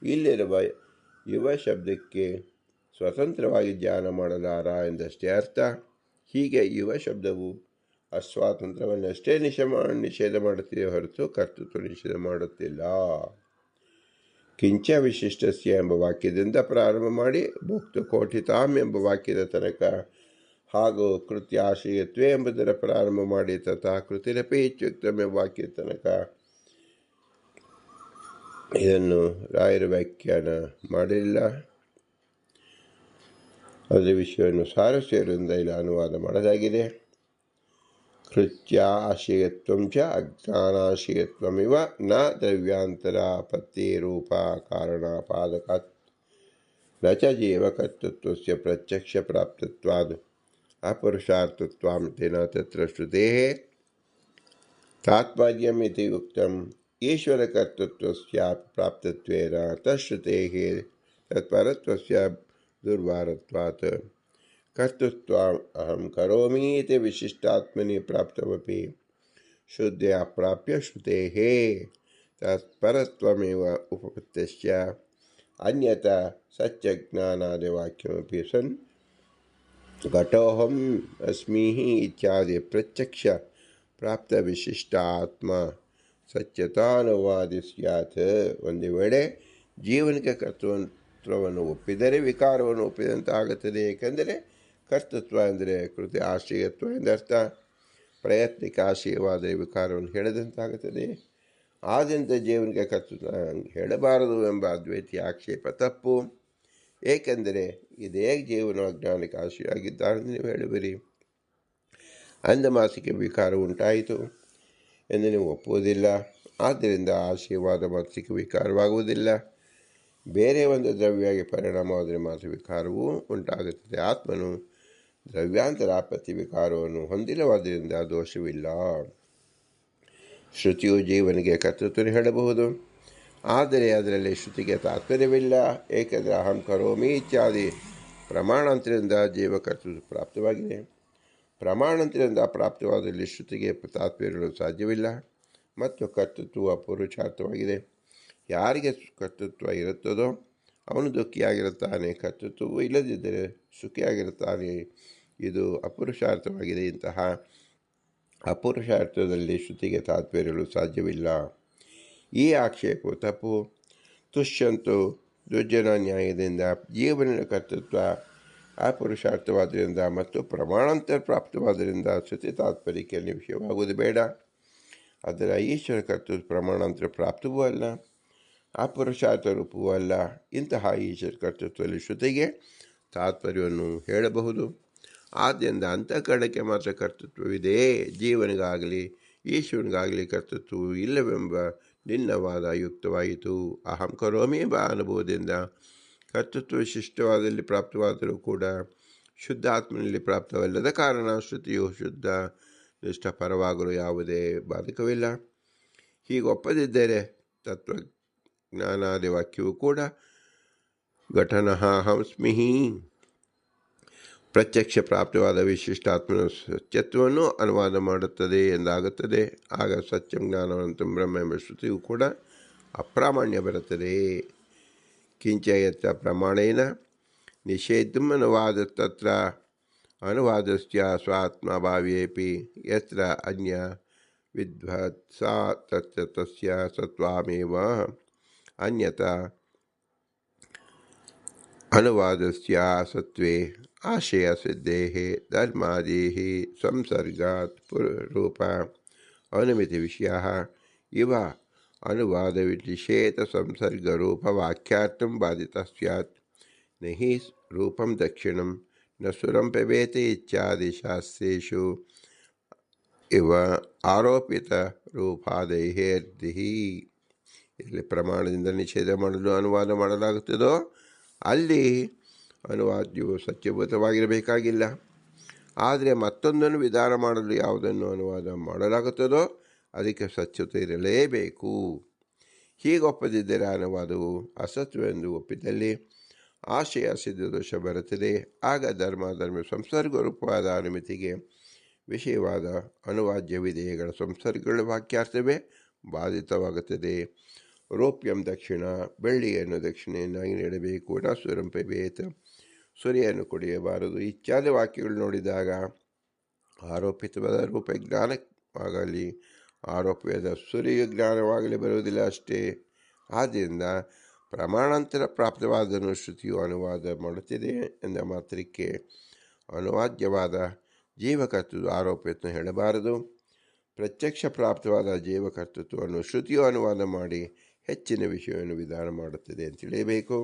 ಇಲ್ಲಿರುವ ಯುವ ಶಬ್ದಕ್ಕೆ ಸ್ವತಂತ್ರವಾಗಿ ಧ್ಯಾನ ಮಾಡಲಾರ ಎಂದಷ್ಟೇ ಅರ್ಥ. ಹೀಗೆ ಯುವ ಶಬ್ದವು ಅಸ್ವಾತಂತ್ರ್ಯವನ್ನಷ್ಟೇ ನಿಷೇಧ ಮಾಡುತ್ತಿದೆ ಹೊರತು ಕರ್ತೃತ್ವ ನಿಷೇಧ ಮಾಡುತ್ತಿಲ್ಲ. ಕಿಂಚ ವಿಶಿಷ್ಟಸ್ಯ ಎಂಬ ವಾಕ್ಯದಿಂದ ಪ್ರಾರಂಭ ಮಾಡಿ ಭೋಕ್ತೃಕೋಟಿತಾಂ ಎಂಬ ವಾಕ್ಯದ ತನಕ ಹಾಗೂ ಕೃತ್ಯಾಶ್ರಯತ್ವೇ ಎಂಬುದರ ಪ್ರಾರಂಭ ಮಾಡಿ ತಥಾ ಕೃತಿರಪಿ ಇತ್ಯುಕ್ತಂ ಎಂಬ ವಾಕ್ಯದ ತನಕ ಇದನ್ನು ರಾಯರ ವ್ಯಾಖ್ಯಾನ ಮಾಡಲಿಲ್ಲ. ಅದರ ವಿಷಯವನ್ನು ಸಾರಸ್ಯರಿಂದ ಇಲ್ಲಿ ಅನುವಾದ ಮಾಡಲಾಗಿದೆ. ಕೃತ್ಯ ಆಶಯತ್ವಂ ಚ ಅಜ್ಞಾನಾಶಯತ್ವಮಿವ ನ ದ್ರವ್ಯಾಂತರಾಪತ್ತಿ ರೂಪ ಕಾರಣಾಪಾದಕಾತ್ ನ ಚ ಜೀವಕರ್ತೃತ್ವಸ್ಯ ಪ್ರತ್ಯಕ್ಷ ಪ್ರಾಪ್ತತ್ವಾದ್ ಅಪುರುಷಾರ್ಥತ್ವಂ ತೇನ ತತ್ರ ಶ್ರುತೇಃ ತಾತ್ಪರ್ಯಂ ಇತಿ ಉಕ್ತಂ. ಈಶ್ವರಕರ್ತೃತ್ವಸ್ಯ ಪ್ರಾಪ್ತತ್ವೇನ ತಶ್ರುತೇಃ ತತ್ಪರತ್ವಸ್ಯ ದುರ್ವಾರತ್ವಾತ್ ಕರ್ತೃತ್ವಂ ಅಹಂ ಕರೋಮಿ ಇತಿ ವಿಶಿಷ್ಟಾತ್ಮನಿ ಪ್ರಾಪ್ತಮಪಿ ಶುದ್ಧೇ ಅಪ್ರಾಪ್ಯ ಶ್ರುತೇಃ ತತ್ಪರತ್ವಮೇವ ಉಪಪತ್ತಸ್ಯ ಅನ್ಯತಾ ಸತ್ಯಜ್ಞಾನಾದಿವಾಕ್ಯಮಪಿ ಸನ್ ಘಟೋಹಂ ಅಸ್ಮಿ ಇತ್ಯಾದಿ ಪ್ರತ್ಯಕ್ಷ ಪ್ರಾಪ್ತ ವಿಶಿಷ್ಟ ಆತ್ಮ ಸತ್ಯತಾನುವಾದಿ ಸ್ಯಾತ್. ಒಂದು ವೇಳೆ ಜೀವನಿಗೆ ಕರ್ತೃತ್ವವನ್ನು ಒಪ್ಪಿದರೆ ವಿಕಾರವನ್ನು ಒಪ್ಪಿದಂತೆ ಆಗುತ್ತದೆ. ಏಕೆಂದರೆ ಕರ್ತೃತ್ವ ಅಂದರೆ ಕೃತಿ ಆಶ್ರಯತ್ವ ಎಂದರ್ಥ. ಪ್ರಯತ್ನಿಕ ಆಶ್ರಯವಾದರೆ ವಿಕಾರವನ್ನು ಹೇಳದಂತಾಗುತ್ತದೆ. ಆದ್ದರಿಂದ ಜೀವನಿಗೆ ಕರ್ತೃತ್ವ ಹೇಳಬಾರದು ಎಂಬ ಅದ್ವೈತಿ ಆಕ್ಷೇಪ ತಪ್ಪು. ಏಕೆಂದರೆ ಇದೇ ಜೀವನ ಅಜ್ಞಾನಕ್ಕೆ ಆಶ್ರಯಾಗಿದ್ದಾರೆಂದು ನೀವು ಹೇಳುವಿರಿ. ಅಂದ ಮಾಸಿಗೆ ವಿಕಾರ ಉಂಟಾಯಿತು ಎಂದು ನೀವು ಒಪ್ಪುವುದಿಲ್ಲ. ಆದ್ದರಿಂದ ಆಶಯವಾದ ಮಾನಸಿಕ ವಿಕಾರವಾಗುವುದಿಲ್ಲ. ಬೇರೆ ಒಂದು ದ್ರವ್ಯವಾಗಿ ಪರಿಣಾಮವಾದರೆ ಮಾತ್ರ ವಿಕಾರವೂ ಉಂಟಾಗುತ್ತದೆ. ಆತ್ಮನು ದ್ರವ್ಯಾಂತರಾಪತ್ತಿ ವಿಕಾರವನ್ನು ಹೊಂದಿಲ್ಲವಾದ್ದರಿಂದ ದೋಷವಿಲ್ಲ. ಶ್ರುತಿಯು ಜೀವನಿಗೆ ಕರ್ತೃತ್ವ ಹೇಳಬಹುದು, ಆದರೆ ಅದರಲ್ಲಿ ಶ್ರುತಿಗೆ ತಾತ್ಪರ್ಯವಿಲ್ಲ. ಏಕೆಂದರೆ ಅಹಂ ಕರೋಮಿ ಇತ್ಯಾದಿ ಪ್ರಮಾಣಾಂತರದಿಂದ ಜೀವಕರ್ತೃತ್ವ ಪ್ರಾಪ್ತವಾಗಿದೆ. ಪ್ರಮಾಣಾಂತರದಿಂದ ಪ್ರಾಪ್ತವಾದಲ್ಲಿ ಶ್ರುತಿಗೆ ತಾತ್ಪರ್ಯಗಳು ಸಾಧ್ಯವಿಲ್ಲ ಮತ್ತು ಕರ್ತೃತ್ವ ಪುರುಷಾರ್ಥವಾಗಿದೆ. ಯಾರಿಗೆ ಕರ್ತೃತ್ವ ಇರುತ್ತದೋ ಅವನು ದುಃಖಿಯಾಗಿರುತ್ತಾನೆ, ಕರ್ತೃತ್ವವು ಇಲ್ಲದಿದ್ದರೆ ಸುಖಿಯಾಗಿರುತ್ತಾನೆ. ಇದು ಅಪುರುಷಾರ್ಥವಾಗಿದೆ. ಇಂತಹ ಅಪುರುಷಾರ್ಥದಲ್ಲಿ ಶ್ರುತಿಗೆ ತಾತ್ಪರ್ಯಗಳು ಸಾಧ್ಯವಿಲ್ಲ. ಈ ಆಕ್ಷೇಪವು ತಪ್ಪು. ತುಷ್ಯಂತು ದುರ್ಜನ ನ್ಯಾಯದಿಂದ ಜೀವನ ಕರ್ತೃತ್ವ ಅಪುರುಷಾರ್ಥವಾದ್ದರಿಂದ ಮತ್ತು ಪ್ರಮಾಣಾಂತರ ಪ್ರಾಪ್ತವಾದ್ದರಿಂದ ಶ್ರುತಿ ತಾತ್ಪರ್ಯಕ್ಕೆ ವಿಷಯವಾಗುವುದು ಬೇಡ. ಅದರ ಈಶ್ವರ ಕರ್ತೃತ್ವ ಪ್ರಮಾಣಾಂತರ ಪ್ರಾಪ್ತವೂ ಅಲ್ಲ. ಅಪುರುಷಾರ್ಥ ರೂಪವೂ ಅಲ್ಲ. ಇಂತಹ ಈಶ್ವರ ಕರ್ತೃತ್ವದಲ್ಲಿ ಶ್ರುತಿಗೆ ತಾತ್ಪರ್ಯವನ್ನು ಹೇಳಬಹುದು. ಆದ್ದರಿಂದ ಅಂತಃಕರಣಕ್ಕೆ ಮಾತ್ರ ಕರ್ತೃತ್ವವಿದೆ, ಜೀವನಿಗಾಗಲಿ ಈಶ್ವರನಿಗಾಗಲಿ ಕರ್ತೃತ್ವವು ಇಲ್ಲವೆಂಬ ನಿನ್ನ ವಾದ ಯುಕ್ತವಾಯಿತು. ಅಹಂ ಕರೋಮಿ ಎಂಬ ಅನುಭವದಿಂದ ಕರ್ತೃತ್ವ ವಿಶಿಷ್ಟವಾದಲ್ಲಿ ಪ್ರಾಪ್ತವಾದರೂ ಕೂಡ ಶುದ್ಧ ಆತ್ಮನಲ್ಲಿ ಪ್ರಾಪ್ತವಲ್ಲದ ಕಾರಣ ಶ್ರುತಿಯು ಶುದ್ಧ ನಿಷ್ಠಪರವಾಗಲು ಯಾವುದೇ ಬಾಧಕವಿಲ್ಲ. ಹೀಗೆ ಒಪ್ಪದಿದ್ದರೆ ತತ್ವಜ್ಞಾನಾದಿ ವಾಕ್ಯವು ಕೂಡ ಘಟನಃ ಹಂಸ್ಮಿ ಪ್ರತ್ಯಕ್ಷ ಪ್ರಾಪ್ತವಾದ ವಿಶಿಷ್ಟಾತ್ಮನ ಸತ್ಯತ್ವವನ್ನು ಅನುವಾದ ಮಾಡುತ್ತದೆ ಎಂದಾಗುತ್ತದೆ. ಆಗ ಸತ್ಯಂ ಜ್ಞಾನವಂತ ಬ್ರಹ್ಮ ಎಂಬ ಶ್ರುತಿಯು ಕೂಡ ಅಪ್ರಾಮಾಣ್ಯ ಬರುತ್ತದೆ. ಕಿಂಚ ಯತ್ರ ಪ್ರಮಾಣೇನ ನಿಷೇಧಂ ಅನುವಾದ ತತ್ರ ಅನುವಾದಸ್ಯ ಸ್ವಾತ್ಮಭಾವ್ಯೇಪಿ ಯತ್ರ ಅನ್ಯ ವಿದ್ವತ್ ಸಾ ತತ್ರ ತಸ್ಯ ಸತ್ವಾಮೇವ ಅನ್ಯತಾ ಅನುವಾದಸ್ಯ ಸತ್ವೇ ಆಶಯ ಸಿದ್ಧೇಃ ಧರ್ಮಾದಿಃ ಸಂಸರ್ಗಾತ್ ರೂಪ ಅನುಮಿತಿ ವಿಷಯಃ ಇವ ಅನುವಾದವಿನಿಷೇಧ ಸಂಸರ್ಗರೂಪ ವಾಕ್ಯಾರ್ಥಂ ಬಾಧಿತಃ ಸ್ಯಾತ್. ನ ಹಿ ರೂಪಂ ದಕ್ಷಿಣಂ ನ ಸುರಂ ಪವೇತೆ ಇತ್ಯಾದಿ ಶಾಸ್ತ್ರೇಷು ಇವ ಆರೋಪಿತ ರೂಪಾದೈಃ ಅರ್ಧಿಃ. ಇಲ್ಲಿ ಪ್ರಮಾಣದಿಂದ ನಿಷೇಧ ಮಾಡಲು ಅನುವಾದ ಮಾಡಲಾಗುತ್ತದೋ ಅಲ್ಲಿ ಅನುವಾದ್ಯವು ಸತ್ಯಭೂತವಾಗಿರಬೇಕಾಗಿಲ್ಲ. ಆದರೆ ಮತ್ತೊಂದನ್ನು ವಿಧಾನ ಮಾಡಲು ಯಾವುದನ್ನು ಅನುವಾದ ಮಾಡಲಾಗುತ್ತದೋ ಅದಕ್ಕೆ ಸತ್ಯತೆ ಇರಲೇಬೇಕು. ಹೀಗೊಪ್ಪದಿದ್ದರೆ ಅನುವಾದವು ಅಸತ್ವವೆಂದು ಒಪ್ಪಿದಲ್ಲಿ ಆಶಯ ಸಿದ್ಧ ದೋಷ ಬರುತ್ತದೆ. ಆಗ ಧರ್ಮ ಸಂಸರ್ಗ ರೂಪವಾದ ಅನುಮಿತಿಗೆ ವಿಷಯವಾದ ಅನುವಾದ್ಯ ವಿಧೇಯಗಳ ಸಂಸರ್ಗಗಳ ವಾಕ್ಯಾರ್ಥವೇ ಬಾಧಿತವಾಗುತ್ತದೆ. ರೋಪ್ಯಂ ದಕ್ಷಿಣ, ಬೆಳ್ಳಿಯನ್ನು ದಕ್ಷಿಣೆಯನ್ನಾಗಿ ನೀಡಬೇಕು. ನ ಸುರಂ ಪಬೇತ, ಸುರಿಯನ್ನು ಕುಡಿಯಬಾರದು ಇತ್ಯಾದಿ ವಾಕ್ಯಗಳು ನೋಡಿದಾಗ ಆರೋಪಿತವಾದ ರೂಪ ಜ್ಞಾನವಾಗಲಿ ಆರೋಪವಾದ ಸುರಿಯ ಜ್ಞಾನವಾಗಲಿ ಬರುವುದಿಲ್ಲ ಅಷ್ಟೇ. ಆದ್ದರಿಂದ ಪ್ರಮಾಣಾಂತರ ಪ್ರಾಪ್ತವಾದನ್ನು ಶ್ರುತಿಯು ಅನುವಾದ ಮಾಡುತ್ತಿದೆ ಎಂದ ಮಾತ್ರಕ್ಕೆ ಅನುವಾದ್ಯವಾದ ಜೀವಕರ್ತೃತ್ವ ಆರೋಪವನ್ನು ಹೇಳಬಾರದು. ಪ್ರತ್ಯಕ್ಷ ಪ್ರಾಪ್ತವಾದ ಜೀವಕರ್ತೃತ್ವವನ್ನು ಶ್ರುತಿಯು ಅನುವಾದ ಮಾಡಿ ಹೆಚ್ಚಿನ ವಿಷಯವನ್ನು ವಿಧಾನ ಮಾಡುತ್ತದೆ ಅಂತ ತಿಳಿಯಬೇಕು.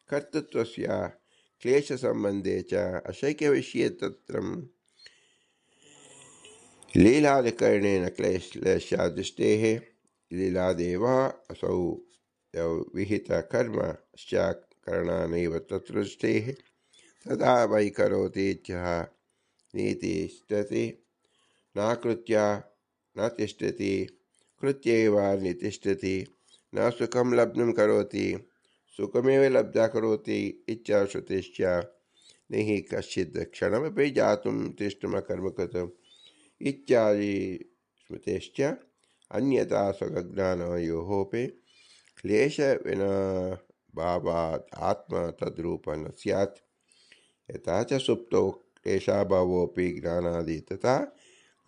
ಕರ್ತೃತ್ವಸ್ಯ ಕ್ಲೇಶ ಸಂಬಂಧೇ ಚ ಅಶಕ್ಯ ವಿಷಯ ತತ್ರಂ ಲೀಲಾಧಿಕರಣೇನ ಕ್ಲೇಶಾದೃಷ್ಟೇಃ ಲೀಲಾದೇವ ಅಸೌ ವಿಹಿತ ಕರ್ಮ ಕರಣಾನೈವ ತದೃಷ್ಟೇಃ ತದಾ ವೈ ಕರೋತಿ ಇತ್ಯಹ ನೀತಿಷ್ಠತಿ ನಾಕೃತ್ಯ ನ ತಿಷ್ಠತಿ ಕೃತ್ಯೇವ ನಿತಿಷ್ಠತಿ ನ ಸುಖಂ ಲಬ್ಧಂ ಕರೋತಿ ಸುಖಮೇವ ಲಬ್ಧ ಕರೋತಿ ಇಚ್ಛಾ ಶ್ರುತಿಶ್ಚ ನ ಹಿ ಕಶ್ಚಿತ್ ಕ್ಷಣಮಪಿ ಜಾತುಂ ತಿಷ್ಠಮಕರ್ಮಕೃತಂ ಇತ್ಯಾದಿ ಸ್ಮೃತಿಶ್ಚ ಅನ್ಯತಾ ಸ್ವಜ್ಞಾನಯೋಪಿ ಕ್ಲೇಶ ವಿನಾಭಾವಾತ್ ಆತ್ಮ ತದ್ರೂಪ ನ ಸ್ಯಾತ್. ಯಥಾ ಚ ಸುಪ್ತೌ ಕ್ಲೇಶಾಭಾವೋಪಿ ಜ್ಞಾನಾದಿ ತಥಾ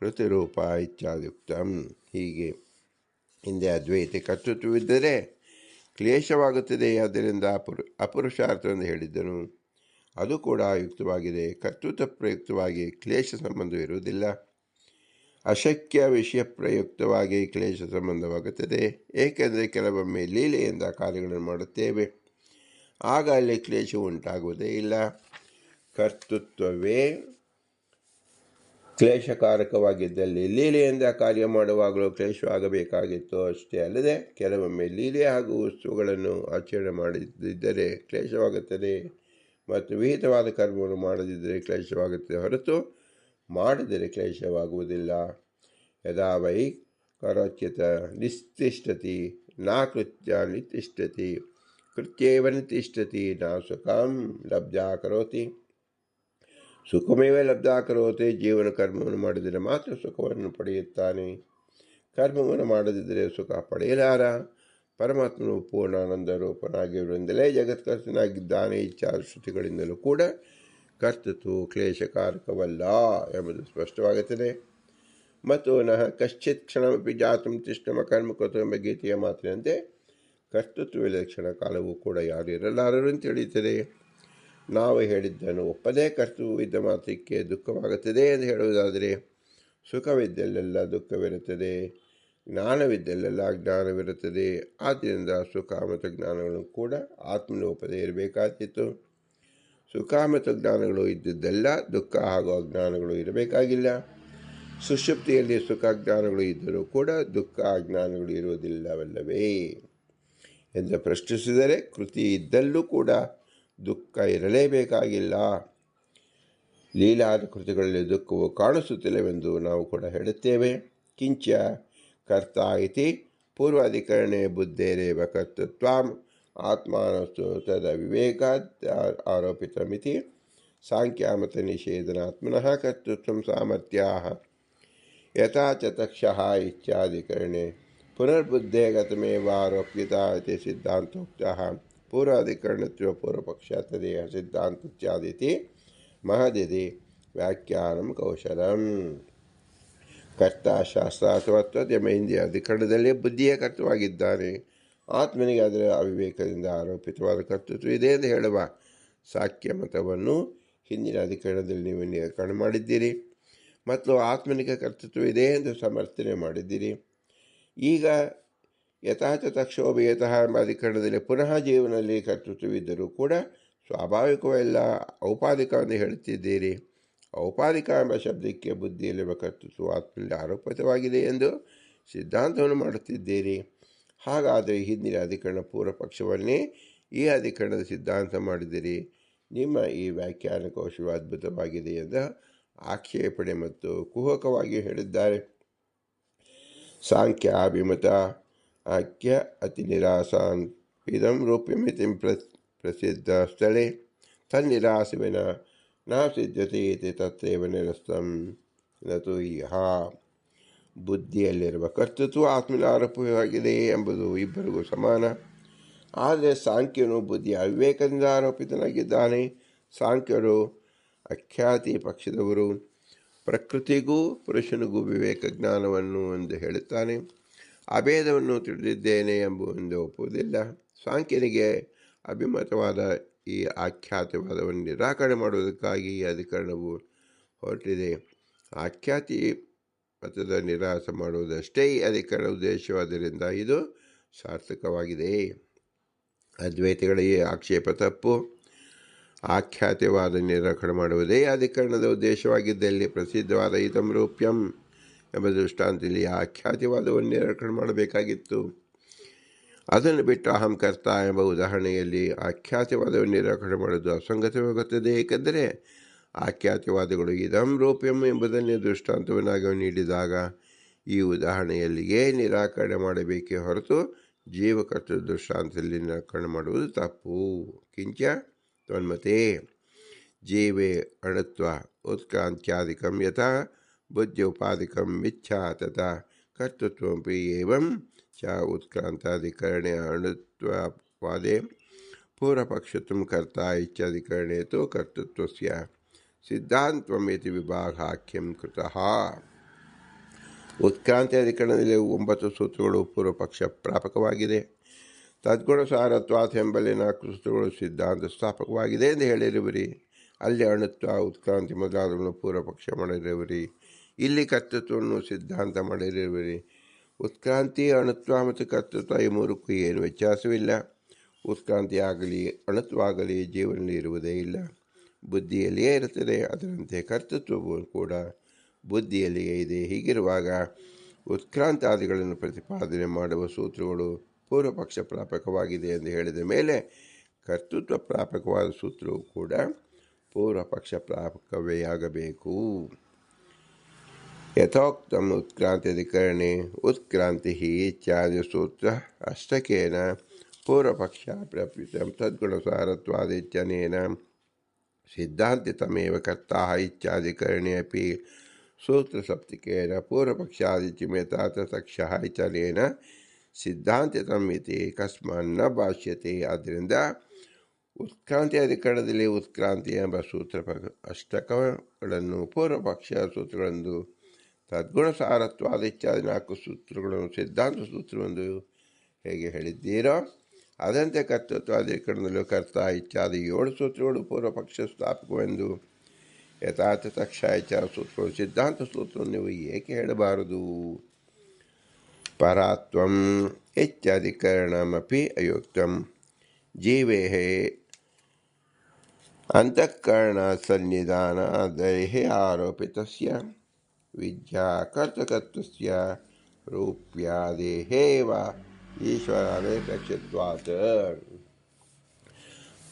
ಕೃತಿರೂಪ ಇತ್ಯಾದಿಯುಕ್ತಂ. ಹೀಗೆ ಹಿಂದೆ ಅದ್ವೈತ ಕರ್ತೃತ್ವವಿದ್ದರೆ ಕ್ಲೇಶವಾಗುತ್ತದೆ, ಆದ್ದರಿಂದ ಅಪುರುಷಾರ್ಥವೆಂದು ಹೇಳಿದ್ದನು. ಅದು ಕೂಡ ಯುಕ್ತವಾಗಿದೆ. ಕರ್ತೃತ್ವ ಪ್ರಯುಕ್ತವಾಗಿ ಕ್ಲೇಶ ಸಂಬಂಧವಿರುವುದಿಲ್ಲ. ಅಶಕ್ಯ ವಿಷಯ ಪ್ರಯುಕ್ತವಾಗಿ ಕ್ಲೇಶ ಸಂಬಂಧವಾಗುತ್ತದೆ. ಏಕೆಂದರೆ ಕೆಲವೊಮ್ಮೆ ಲೀಲೆಯಿಂದ ಕಾರ್ಯಗಳನ್ನು ಮಾಡುತ್ತೇವೆ, ಆಗ ಅಲ್ಲಿ ಕ್ಲೇಶವು ಉಂಟಾಗುವುದೇ ಇಲ್ಲ. ಕರ್ತೃತ್ವವೇ ಕ್ಲೇಶಕಾರಕವಾಗಿದ್ದಲ್ಲಿ ಲೀಲೆಯಿಂದ ಕಾರ್ಯ ಮಾಡುವಾಗಲೂ ಕ್ಲೇಶವಾಗಬೇಕಾಗಿತ್ತು. ಅಷ್ಟೇ ಅಲ್ಲದೆ ಕೆಲವೊಮ್ಮೆ ಲೀಲೆ ಹಾಗೂ ವಸ್ತುಗಳನ್ನು ಆಚರಣೆ ಮಾಡದಿದ್ದರೆ ಕ್ಲೇಶವಾಗುತ್ತದೆ ಮತ್ತು ವಿಹಿತವಾದ ಕರ್ಮವನ್ನು ಮಾಡದಿದ್ದರೆ ಕ್ಲೇಶವಾಗುತ್ತದೆ ಹೊರತು ಮಾಡಿದರೆ ಕ್ಲೇಶವಾಗುವುದಿಲ್ಲ. ಯದಾ ವೈ ಕರೋಚ್ಯತ ನಿಸ್ತಿಷ್ಠತಿ ನಾ ಕೃತ್ಯ ನಿತಿಷ್ಠತಿ ಕೃತ್ಯೇವ ನಿತಿಷ್ಠತಿ ನ ಸುಖಂ ಲಬ್ಧ ಕರೋತಿ ಸುಖಮೇವ ಲಬ್ಧ ಕರೋತಿ. ಜೀವನ ಕರ್ಮವನ್ನು ಮಾಡಿದರೆ ಮಾತ್ರ ಸುಖವನ್ನು ಪಡೆಯುತ್ತಾನೆ, ಕರ್ಮವನ್ನು ಮಾಡದಿದ್ದರೆ ಸುಖ ಪಡೆಯಲಾರ. ಪರಮಾತ್ಮನು ಪೂರ್ಣಾನಂದ ರೂಪನಾಗಿರುವುದರಿಂದಲೇ ಜಗತ್ಕರ್ತನಾಗಿದ್ದಾನೆ. ಇತ್ಯಾದಿ ಶ್ರುತಿಗಳಿಂದಲೂ ಕೂಡ ಕರ್ತೃತ್ವವು ಕ್ಲೇಶಕಾರಕವಲ್ಲ ಎಂಬುದು ಸ್ಪಷ್ಟವಾಗುತ್ತದೆ. ಮತ್ತು ನಃ ಕಶ್ಚಿತ್ ಕ್ಷಣಮಪಿ ಜಾತುಂ ತಿಷ್ಠಮ ಕರ್ಮಕೃತ ಎಂಬ ಗೀತೆಯ ಮಾತಿನಂತೆ ಕರ್ತೃತ್ವವಿಲ್ಲದ ಕ್ಷಣ ಕಾಲವೂ ಕೂಡ ಯಾರು ಇರಲಾರರು ಅಂತ ತಿಳಿಯುತ್ತದೆ. ನಾವು ಹೇಳಿದ್ದನ್ನು ಒಪ್ಪದೇ ಕರ್ತೃತ್ವವಿದ್ದ ಮಾತ್ರಕ್ಕೆ ದುಃಖವಾಗುತ್ತದೆ ಎಂದು ಹೇಳುವುದಾದರೆ ಸುಖವಿದ್ದಲ್ಲೆಲ್ಲ ದುಃಖವಿರುತ್ತದೆ. ಜ್ಞಾನವಿದ್ದಲ್ಲೆಲ್ಲ ಜ್ಞಾನವಿರುತ್ತದೆ. ಆದ್ದರಿಂದ ಸುಖ ಮತ್ತು ಜ್ಞಾನಗಳು ಕೂಡ ಆತ್ಮನೋಪದೇ ಇರಬೇಕಾಗಿತ್ತು. ಸುಖ ಮತ್ತು ಜ್ಞಾನಗಳು ಇದ್ದಿದ್ದೆಲ್ಲ ದುಃಖ ಹಾಗೂ ಅಜ್ಞಾನಗಳು ಇರಬೇಕಾಗಿಲ್ಲ. ಸುಷುಪ್ತಿಯಲ್ಲಿ ಸುಖ ಜ್ಞಾನಗಳು ಇದ್ದರೂ ಕೂಡ ದುಃಖ ಅಜ್ಞಾನಗಳು ಇರುವುದಿಲ್ಲವಲ್ಲವೇ ಎಂದು ಪ್ರಶ್ನಿಸಿದರೆ, ಕೃತಿ ಇದ್ದಲ್ಲೂ ಕೂಡ ದುಃಖ ಇರಲೇಬೇಕಾಗಿಲ್ಲ. ಲೀಲಾದ ಕೃತಿಗಳಲ್ಲಿ ದುಃಖವು ಕಾಣಿಸುತ್ತಿಲ್ಲವೆಂದು ನಾವು ಕೂಡ ಹೇಳುತ್ತೇವೆ. ಕಿಂಚ ಕರ್ತ ಇತಿ ಪೂರ್ವಾಧಿಕರಣೆ ಬುದ್ಧೇರೇವ ಕರ್ತೃತ್ವಂ ಆತ್ಮಾನಸ್ತು ತದ ವಿವೇಕಾತ್ ಆರೋಪಿತಮಿತಿ ಸಾಂಖ್ಯಾಮತ ನಿಷೇಧನಾತ್ಮನಃ ಕರ್ತೃತ್ವಂ ಸಾಮರ್ಥ್ಯಾಃ ಯಥಾ ಚ ತಕ್ಷಃ ಇತ್ಯಾಧಿಕರಣೆ ಪುನರ್ಬುದ್ಧೇ ಗತಮೇವಾರೋಪ್ಯತ ಇತಿ ಸಿದ್ಧಾಂತೋಕ್ತಃ ಪೂರ್ವಾಧಿಕರಣತ್ವ ಪೂರ್ವಪಕ್ಷ ತದೇಹ ಸಿದ್ಧಾಂತತ್ಯಾದಿತಿ ಮಹದಿತಿ ವ್ಯಾಖ್ಯಾನಂ ಕೌಶಲಂ. ಕರ್ತ ಶಾಸ್ತ್ರಾರ್ಥವತ್ವ ಎಂಬ ಅಧಿಕರಣದಲ್ಲಿ ಬುದ್ಧಿಯ ಕರ್ತವಾಗಿದ್ದಾನೆ. ಆತ್ಮನಿಗೆ ಅದರ ಅವಿವೇಕದಿಂದ ಆರೋಪಿತವಾದ ಕರ್ತೃತ್ವ ಇದೆ ಎಂದು ಹೇಳುವ ಸಾಕ್ಷ್ಯ ಮತವನ್ನು ಹಿಂದಿನ ಅಧಿಕರಣದಲ್ಲಿ ನೀವು ನಿರಾಕರಣೆ ಮಾಡಿದ್ದೀರಿ ಮತ್ತು ಆತ್ಮನಿಗೆ ಕರ್ತೃತ್ವ ಇದೆ ಎಂದು ಸಮರ್ಥನೆ ಮಾಡಿದ್ದೀರಿ. ಈಗ ಯಥಾಚ ತಕ್ಷೋಭಯತಃ ಎಂಬ ಅಧಿಕರಣದಲ್ಲಿ ಪುನಃ ಜೀವನದಲ್ಲಿ ಕರ್ತೃತ್ವವಿದ್ದರೂ ಕೂಡ ಸ್ವಾಭಾವಿಕವೆಲ್ಲ ಔಪಾಧಿಕ ಎಂದು ಹೇಳುತ್ತಿದ್ದೀರಿ. ಔಪಾಧಿಕ ಎಂಬ ಶಬ್ದಕ್ಕೆ ಬುದ್ಧಿಯಲ್ಲಿರುವ ಕರ್ತೃತ್ವ ಆತ್ಮನಲ್ಲಿ ಆರೋಪಿತವಾಗಿದೆ ಎಂದು ಸಿದ್ಧಾಂತವನ್ನು ಮಾಡುತ್ತಿದ್ದೀರಿ. ಹಾಗಾದರೆ ಹಿಂದಿನ ಅಧಿಕರಣ ಪೂರ್ವ ಪಕ್ಷವನ್ನೇ ಈ ಅಧಿಕರಣದ ಸಿದ್ಧಾಂತ ಮಾಡಿದಿರಿ. ನಿಮ್ಮ ಈ ವ್ಯಾಖ್ಯಾನ ಕೌಶಲ ಅದ್ಭುತವಾಗಿದೆ ಎಂದು ಆಕ್ಷೇಪಣೆ ಮತ್ತು ಕುಹಕವಾಗಿ ಹೇಳಿದ್ದಾರೆ. ಸಾಂಖ್ಯ ಅಭಿಮತ ಆಖ್ಯ ಅತಿ ನಿರಾಸಾನ್ ಇದಂ ರೂಪ್ಯಮಿತಿ ಪ್ರಸಿದ್ಧ ಸ್ಥಳೇ ತನ್ನಿರಾಸವಿನ ನ ಸಿದ್ಧತೆ ಇತಿ ತತ್ರೇವ ನಿರಸ್ತಂ ನತು ಇಹ. ಬುದ್ಧಿಯಲ್ಲಿರುವ ಕರ್ತೃತ್ವ ಆತ್ಮನ ಆರೋಪವಾಗಿದೆ ಎಂಬುದು ಇಬ್ಬರಿಗೂ ಸಮಾನ. ಆದರೆ ಸಾಂಖ್ಯನು ಬುದ್ಧಿಯ ಅವಿವೇಕದಿಂದ ಆರೋಪಿತನಾಗಿದ್ದಾನೆ. ಸಾಂಖ್ಯರು ಅಖ್ಯಾತಿ ಪಕ್ಷದವರು. ಪ್ರಕೃತಿಗೂ ಪುರುಷನಿಗೂ ವಿವೇಕ ಜ್ಞಾನವನ್ನು ಎಂದು ಹೇಳುತ್ತಾನೆ. ಅಭೇದವನ್ನು ತಿಳಿದಿದ್ದೇನೆ ಎಂಬುದೆಂದು ಒಪ್ಪುವುದಿಲ್ಲ. ಸಾಂಖ್ಯನಿಗೆ ಅಭಿಮತವಾದ ಈ ಆಖ್ಯಾತವಾದವನ್ನು ನಿರಾಕರಣೆ ಮಾಡುವುದಕ್ಕಾಗಿ ಈ ಅಧಿಕರಣವು ಹೊರಟಿದೆ. ಆಖ್ಯಾತಿ ಮತದ ನಿರಾಸ ಮಾಡುವುದಷ್ಟೇ ಈ ಅಧಿಕರಣ ಉದ್ದೇಶವಾದ್ದರಿಂದ ಇದು ಸಾರ್ಥಕವಾಗಿದೆ. ಅದ್ವೈತಿಗಳ ಈ ಆಕ್ಷೇಪ ತಪ್ಪು. ಆಖ್ಯಾತವಾದ ನಿರಾಕರಣೆ ಮಾಡುವುದೇ ಅಧಿಕರಣದ ಉದ್ದೇಶವಾಗಿದ್ದಲ್ಲಿ ಪ್ರಸಿದ್ಧವಾದ ಇದಂ ರೂಪ್ಯಂ ಎಂಬ ದೃಷ್ಟಾಂತದಲ್ಲಿ ಆಖ್ಯಾತವಾದವನ್ನು ನಿರಾಕರಣೆ ಮಾಡಬೇಕಾಗಿತ್ತು. ಅದನ್ನು ಬಿಟ್ಟು ಅಹಂ ಕರ್ತ ಎಂಬ ಉದಾಹರಣೆಯಲ್ಲಿ ಆಖ್ಯಾತವಾದವನ್ನು ನಿರಾಕರಣೆ ಮಾಡುವುದು ಅಸಂಗತವಾಗುತ್ತದೆ. ಏಕೆಂದರೆ ಆಖ್ಯಾತವಾದಗಳು ಇದಂ ರೂಪ್ಯಂ ಎಂಬುದನ್ನೇ ದೃಷ್ಟಾಂತವನ್ನಾಗಿ ನೀಡಿದಾಗ ಈ ಉದಾಹರಣೆಯಲ್ಲಿಯೇ ನಿರಾಕರಣೆ ಮಾಡಬೇಕೇ ಹೊರತು ಜೀವಕರ್ತ ದೃಷ್ಟಾಂತದಲ್ಲಿ ನಿರಾಕರಣೆ ಮಾಡುವುದು ತಪ್ಪು. ಕಿಂಚ ತನ್ಮತೆ ಜೀವೇ ಅಣತ್ವ ಉತ್ಕ್ರಾಂತ್ಯಾದಿಕಂ ಯಥಾ ಬುದ್ಧಿ ಉಪಾದಿಕಂ ಮಿಥ್ಯಾ ತಥಾ ಕರ್ತೃತ್ವಮಪಿ ಏವಂ ಚ ಉತ್ಕ್ರಾಂತಾಧಿಕರಣೆ ಅಣುತ್ವವಾದೆ ಪೂರ್ವಪಕ್ಷತ್ವಂ ಕರ್ತ ಇತ್ಯಾಧಿಕರಣೆ ತು ಕರ್ತೃತ್ವಸ್ಯ ಸಿದ್ಧಾಂತಮಿತಿ ವಿಭಾಗಾಖ್ಯಂ ಕೃತಃ. ಉತ್ಕ್ರಾಂತಿ ಅಧಿಕರಣದಲ್ಲಿ 9 ಸೂತ್ರಗಳು ಪೂರ್ವಪಕ್ಷ ಪ್ರಾಪಕವಾಗಿದೆ. ತದ್ಗುಣ ಸಾರತ್ವಾತ್ ಎಂಬಲ್ಲಿ 4 ಸೂತ್ರಗಳು ಸಿದ್ಧಾಂತ ಸ್ಥಾಪಕವಾಗಿದೆ ಎಂದು ಹೇಳಿರುವಿರಿ. ಅಲ್ಲಿ ಅಣುತ್ವ ಉತ್ಕ್ರಾಂತಿ ಮೊದಲಾದವನ್ನು ಪೂರ್ವಪಕ್ಷ ಮಾಡಿರುವಿರಿ. ಇಲ್ಲಿ ಕರ್ತೃತ್ವವನ್ನು ಸಿದ್ಧಾಂತ ಮಾಡಿರುವಿರಿ. ಉತ್ಕ್ರಾಂತಿ, ಅಣುತ್ವ ಮತ್ತು ಕರ್ತೃತ್ವ ಈ ಮೂರಕ್ಕೂ ಏನು ವ್ಯತ್ಯಾಸವಿಲ್ಲ. ಉತ್ಕ್ರಾಂತಿ ಆಗಲಿ ಅಣುತ್ವ ಆಗಲಿ ಜೀವನದಲ್ಲಿ ಇರುವುದೇ ಇಲ್ಲ, ಬುದ್ಧಿಯಲ್ಲಿಯೇ ಇರುತ್ತದೆ. ಅದರಂತೆ ಕರ್ತೃತ್ವವು ಕೂಡ ಬುದ್ಧಿಯಲ್ಲಿಯೇ ಇದೆ. ಹೀಗಿರುವಾಗ ಉತ್ಕ್ರಾಂತಾದಿಗಳನ್ನು ಪ್ರತಿಪಾದನೆ ಮಾಡುವ ಸೂತ್ರಗಳು ಪೂರ್ವಪಕ್ಷ ಪ್ರಾಪಕವಾಗಿದೆ ಎಂದು ಹೇಳಿದ ಮೇಲೆ ಕರ್ತೃತ್ವ ಪ್ರಾಪಕವಾದ ಸೂತ್ರವು ಕೂಡ ಪೂರ್ವಪಕ್ಷ ಪ್ರಾಪಕವೇ ಆಗಬೇಕು. ಯಥೋಕ್ತಂ ಉತ್ಕ್ರಾಂತ್ಯಧಿಕರಣೆ ಉತ್ಕ್ರಾಂತಿ ಇತ್ಯಾದಿ ಸೂತ್ರ ಅಷ್ಟಕೇನ ಪೂರ್ವಪಕ್ಷ ಪ್ರಪ್ಯುತಂ ತದ್ಗುಣಸಾರತ್ವಾದಿತ್ಯನೇನ ಸಿದ್ಧಾಂತಿತಮೇವ ಕರ್ತಾ ಇತ್ಯಾಧಿಕರಣೆ ಅಪಿ ಸೂತ್ರಸಪ್ತಕೇನ ಪೂರ್ವಪಕ್ಷಾದಿತ್ಯಮೇತ ತಕ್ಷಃ ಇತ್ಯನೇನ ಸಿದ್ಧಾಂತಿತಂ ಇತಿ ಕಸ್ಮಾನ್ನ ಭಾಷ್ಯತೆ. ಆದ್ದರಿಂದ ಉತ್ಕ್ರಾಂತಿ ಅಧಿಕರಣದಲ್ಲಿ ಉತ್ಕ್ರಾಂತಿ ಎಂಬ ಸೂತ್ರ ಅಷ್ಟಕಗಳನ್ನು ಪೂರ್ವಪಕ್ಷ ಸೂತ್ರಗಳೆಂದು, ತದ್ಗುಣ ಸಾರತ್ವಾದ ಇತ್ಯಾದಿ 4 ಸೂತ್ರಗಳನ್ನು ಸಿದ್ಧಾಂತ ಸೂತ್ರವೆಂದು ಹೇಗೆ ಹೇಳಿದ್ದೀರೋ ಅದಂತೆ ಕರ್ತೃತ್ವಾಧಿಕರಣದಲ್ಲೂ ಕರ್ತ ಇತ್ಯಾದಿ 7 ಸೂತ್ರಗಳು ಪೂರ್ವಪಕ್ಷ ಸ್ಥಾಪಕವೆಂದು, ಯಥಾರ್ಥ ತಕ್ಷ ಇತ್ಯಾದಿ ಸೂತ್ರಗಳು ಸಿದ್ಧಾಂತ ಸೂತ್ರವನ್ನು ನೀವು ಏಕೆ ಹೇಳಬಾರದು? ಪರಾತ್ವಂ ಇತ್ಯಾಧಿಕರಣಮಪಿ ಅಯುಕ್ತಂ ಜೀವೇಃ ಅಂತಃಕರಣಸನ್ನಿಧಾನದೇಹ ಆರೋಪಿತಸ್ಯ ವಿದ್ಯಾ ಕರ್ತೃಕತ್ವಸ್ಯ ರೂಪ್ಯಾದೇಹೇವ ಈಶ್ವರಾನೇಪೇಕ್ಷಿತ್ವಾತ್.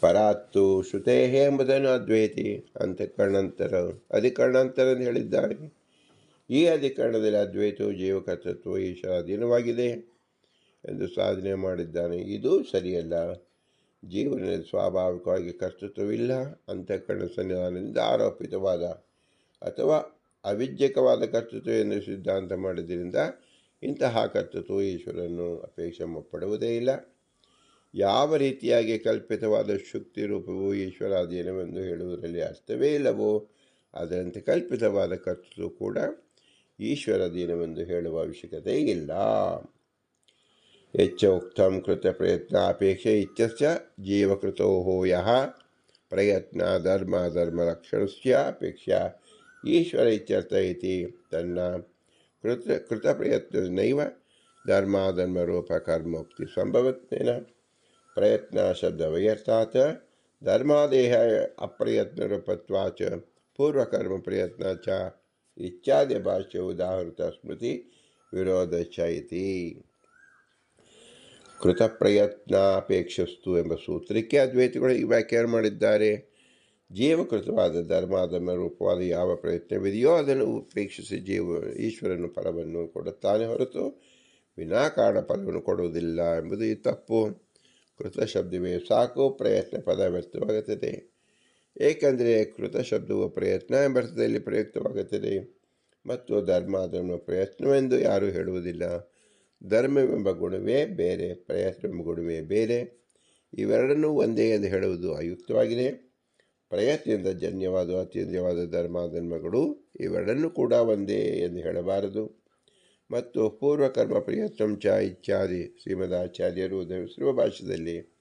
ಪರಾತ್ತು ಶ್ರುತೇಃ ಎಂಬುದನ್ನು ಅದ್ವೈತಿ ಅಂತಃಕರಣಾಂತರ ಅಧಿಕರಣಾಂತರ ಎಂದು ಹೇಳಿದ್ದಾರೆ. ಈ ಅಧಿಕರಣದಲ್ಲಿ ಅದ್ವೈತವು ಜೀವಕರ್ತೃತ್ವ ಈಶ್ವರ ಅಧೀನವಾಗಿದೆ ಎಂದು ಸಾಧನೆ ಮಾಡಿದ್ದಾನೆ. ಇದು ಸರಿಯಲ್ಲ. ಜೀವನದಲ್ಲಿ ಸ್ವಾಭಾವಿಕವಾಗಿ ಕರ್ತೃತ್ವವಿಲ್ಲ. ಅಂತಃಕರಣ ಸನ್ನಿಧಾನದಿಂದ ಆರೋಪಿತವಾದ ಅಥವಾ ಅವಿದ್ಯಕವಾದ ಕರ್ತೃತ್ವ ಎಂದು ಸಿದ್ಧಾಂತ ಮಾಡಿದ್ದರಿಂದ ಇಂತಹ ಕರ್ತೃತ್ವವು ಈಶ್ವರನ್ನು ಅಪೇಕ್ಷೆ ಪಡುವುದೇ ಇಲ್ಲ. ಯಾವ ರೀತಿಯಾಗಿ ಕಲ್ಪಿತವಾದ ಶುಕ್ತಿ ರೂಪವು ಈಶ್ವರಾಧೀನವೆಂದು ಹೇಳುವುದರಲ್ಲಿ ಅರ್ಥವೇ ಇಲ್ಲವೋ ಅದರಂತೆ ಕಲ್ಪಿತವಾದ ಕರ್ತೃತ್ವ ಕೂಡ ಈಶ್ವರಾಧೀನವೆಂದು ಹೇಳುವ ಅವಶ್ಯಕತೆ ಇಲ್ಲ. ಯಚ್ಚ ಉಕ್ತಂ ಕೃತ ಪ್ರಯತ್ನ ಅಪೇಕ್ಷೆ ಇತ್ಯಸ್ಯ ಜೀವಕೃತೋ ಯಃ ಪ್ರಯತ್ನ ಧರ್ಮಲಕ್ಷಣಸ್ಯ ಅಪೇಕ್ಷಾ ಈಶ್ವರ ಇತ್ಯರ್ಥ ಇತಿ ತನ್ನ ಕೃತಪ್ರಯತ್ನನೈವ ಧರ್ಮಾಧರ್ಮರೂಪ ಕರ್ಮೋಕ್ತಿ ಸಂಭವತ್ವೇನ ಪ್ರಯತ್ನ ಶಬ್ದವಯರ್ಥಾತ್ ಧರ್ಮಾದೇಹ ಅಪ್ರಯತ್ನರೂಪತ್ವಾಚ ಪೂರ್ವಕರ್ಮ ಪ್ರಯತ್ನ ಚ ಇತ್ಯಾದಿ ಭಾಷ್ಯ ಉದಾಹೃತ ಸ್ಮೃತಿ ವಿರೋಧಶ್ಚ ಇತಿ. ಕೃತಪ್ರಯತ್ನಾಪೇಕ್ಷಸ್ತು ಎಂಬ ಸೂತ್ರಕ್ಕೆ ಅದ್ವೈತಿಗಳು ಈ ವ್ಯಾಖ್ಯಾನ ಮಾಡಿದ್ದಾರೆ. ಜೀವಕೃತವಾದ ಧರ್ಮಾಧರ್ಮ ರೂಪವಾದ ಯಾವ ಪ್ರಯತ್ನವಿದೆಯೋ ಅದನ್ನು ಉಪೇಕ್ಷಿಸಿ ಈಶ್ವರನು ಫಲವನ್ನು ಕೊಡುತ್ತಾನೆ ಹೊರತು ವಿನಾಕಾರಣ ಫಲವನ್ನು ಕೊಡುವುದಿಲ್ಲ ಎಂಬುದು ಈ ತಪ್ಪು. ಕೃತ ಶಬ್ದವೇ ಸಾಕು, ಪ್ರಯತ್ನ ಪದ ವ್ಯರ್ಥವಾಗುತ್ತದೆ. ಏಕೆಂದರೆ ಕೃತ ಶಬ್ದವು ಪ್ರಯತ್ನ ಎಂಬ ಅರ್ಥದಲ್ಲಿ ಪ್ರಯುಕ್ತವಾಗುತ್ತದೆ ಮತ್ತು ಧರ್ಮಾಧರ್ಮ ಪ್ರಯತ್ನವೆಂದು ಯಾರೂ ಹೇಳುವುದಿಲ್ಲ. ಧರ್ಮವೆಂಬ ಗುಣವೇ ಬೇರೆ, ಪ್ರಯತ್ನವೆಂಬ ಗುಣವೇ ಬೇರೆ. ಇವೆರಡನ್ನೂ ಒಂದೇ ಎಂದು ಹೇಳುವುದು ಅಯುಕ್ತವಾಗಿದೆ. ಪ್ರಯತ್ನದಿಂದ ಜನ್ಯವಾದ ಅತ್ಯಂತ್ಯವಾದ ಧರ್ಮಾಧರ್ಮಗಳು ಇವೆರಡನ್ನೂ ಕೂಡ ಒಂದೇ ಎಂದು ಹೇಳಬಾರದು. ಮತ್ತು ಪೂರ್ವಕರ್ಮ ಪ್ರಯತ್ನಂ ಚ ಇತ್ಯಾದಿ ಶ್ರೀಮದಾಚಾರ್ಯರು ಉದರಿಸಿರುವ ಭಾಷೆಯಲ್ಲಿ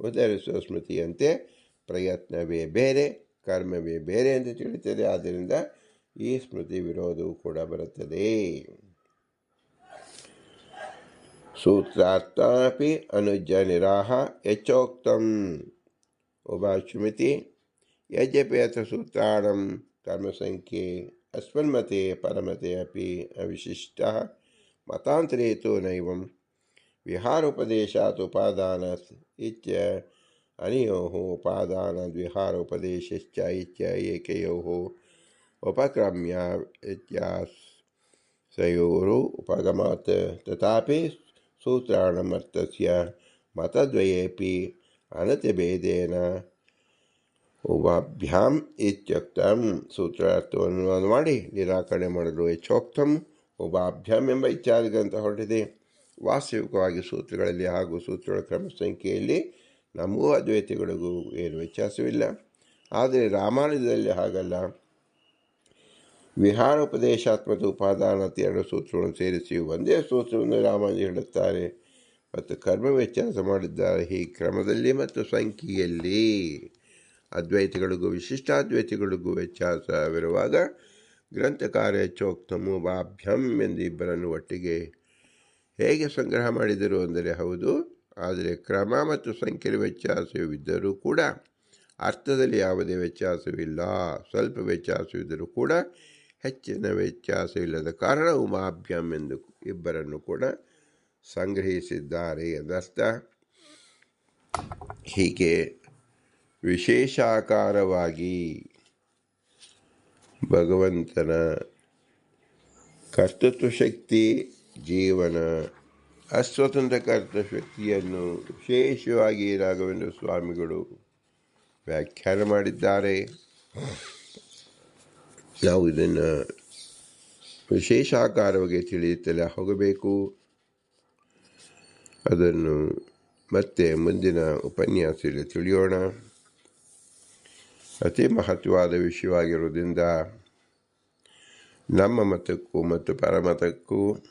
ಉದರಿಸುವ ಸ್ಮೃತಿಯಂತೆ ಪ್ರಯತ್ನವೇ ಬೇರೆ, ಕರ್ಮವೇ ಬೇರೆ ಎಂದು ತಿಳಿಯುತ್ತದೆ. ಆದ್ದರಿಂದ ಈ ಸ್ಮೃತಿ ವಿರೋಧವು ಕೂಡ ಬರುತ್ತದೆ. ಸೂತ್ರಾರ್ಥಾಪಿ ಅನುಜ್ಯ ನಿರಾಹ ಯಚ್ಚೋಕ್ತಂ ಉಭಾಶ್ಮಿತಿ ಯದ್ಯಪಿ ಅಥ ಸೂತ್ರಾಣಂ ಕರ್ಮಸಂಖ್ಯೆ ಅಸ್ಮನ್ಮತೆ ಪರಮತೆ ಅಪಿ ಅವಿಶಿಷ್ಟಃ ಮತಾಂತರೇ ತು ನೈವಂ ವಿಹಾರೋಪದೇಶಾತ್ ಉಪಾದಾನ ಇತ್ಯ ಅನಿಯೋಃ ಉಪಾದಾನದ್ವಿಹಾರೋಪದೇಶಶ್ಚ ಇತ್ಯ ಏಕಯೋಃ ಉಪಕ್ರಮ್ಯ ಇತ್ಯಾಸಯೋರು ಉಪಗಮಾತ್ ತಥಾಪಿ ಸೂತ್ರಾಣಮರ್ಥಸ್ಯ ಮತದ್ವಯೇಪಿ ಅನತಿಭೇದೇನ ಉಭಾಭ್ಯಾಂ ಇತ್ಯುಕ್ತಂ. ಸೂತ್ರಾರ್ಥವನ್ನು ಮಾಡಿ ನಿರಾಕರಣೆ ಮಾಡಲು ಯಚ್ಚೋಕ್ತಂ ಉಭಾಭ್ಯಾಂ ಎಂಬ ಇತ್ಯಾದಿ ಗ್ರಂಥ ಹೊರಟಿದೆ. ವಾಸ್ತವಿಕವಾಗಿ ಸೂತ್ರಗಳಲ್ಲಿ ಹಾಗೂ ಸೂತ್ರಗಳ ಕ್ರಮ ಸಂಖ್ಯೆಯಲ್ಲಿ ನಮಗೂ ಅದ್ವೈತಿಗಳಿಗೂ ಏನು ವ್ಯತ್ಯಾಸವಿಲ್ಲ. ಆದರೆ ರಾಮಾನುಜದಲ್ಲಿ ಹಾಗಲ್ಲ. ವಿಹಾರೋಪದೇಶಾತ್ಮಕ ಉಪಾದಾನ ಎರಡು ಸೂತ್ರಗಳನ್ನು ಸೇರಿಸಿ ಒಂದೇ ಸೂತ್ರವನ್ನು ರಾಮಾನುಜ ಹೇಳುತ್ತಾರೆ ಮತ್ತು ಕರ್ಮ ವ್ಯತ್ಯಾಸ ಮಾಡಿದ್ದಾರೆ. ಈ ಕ್ರಮದಲ್ಲಿ ಮತ್ತು ಸಂಖ್ಯೆಯಲ್ಲಿ ಅದ್ವೈತಿಗಳಿಗೂ ವಿಶಿಷ್ಟಾದ್ವೈತಿಗಳಿಗೂ ವ್ಯತ್ಯಾಸವಿರುವಾಗ ಗ್ರಂಥಕಾರ ಯಚ್ಚೋಕ್ತಮು ಬಾಭ್ಯಂ ಎಂದು ಇಬ್ಬರನ್ನು ಒಟ್ಟಿಗೆ ಹೇಗೆ ಸಂಗ್ರಹ ಮಾಡಿದರು ಅಂದರೆ ಹೌದು. ಆದರೆ ಕ್ರಮ ಮತ್ತು ಸಂಖ್ಯೆಯ ವ್ಯತ್ಯಾಸವಿದ್ದರೂ ಕೂಡ ಅರ್ಥದಲ್ಲಿ ಯಾವುದೇ ವ್ಯತ್ಯಾಸವಿಲ್ಲ. ಸ್ವಲ್ಪ ವ್ಯತ್ಯಾಸವಿದ್ದರೂ ಕೂಡ ಹೆಚ್ಚಿನ ವ್ಯತ್ಯಾಸವಿಲ್ಲದ ಕಾರಣ ಉಮಾಭ್ಯಂ ಎಂದು ಇಬ್ಬರನ್ನು ಕೂಡ ಸಂಗ್ರಹಿಸಿದ್ದಾರೆ ಎಂದರ್ಥ. ಹೀಗೆ ವಿಶೇಷಾಕಾರವಾಗಿ ಭಗವಂತನ ಕರ್ತೃತ್ವ ಶಕ್ತಿ, ಜೀವನ ಅಸ್ವತಂತ್ರ ಕರ್ತೃಶಕ್ತಿಯನ್ನು ವಿಶೇಷವಾಗಿ ರಾಘವೇಂದ್ರ ಸ್ವಾಮಿಗಳು ವ್ಯಾಖ್ಯಾನ ಮಾಡಿದ್ದಾರೆ. ನಾವು ಇದನ್ನು ವಿಶೇಷಾಕಾರವಾಗಿ ತಿಳಿಯುತ್ತಲೇ ಹೋಗಬೇಕು. ಅದನ್ನು ಮತ್ತೆ ಮುಂದಿನ ಉಪನ್ಯಾಸದಲ್ಲಿ ತಿಳಿಯೋಣ. ಅತಿ ಮಹತ್ವವಾದ ವಿಷಯವಾಗಿರುವುದರಿಂದ ನಮ್ಮ ಮತಕ್ಕೂ ಮತ್ತು ಪರಮತಕ್ಕೂ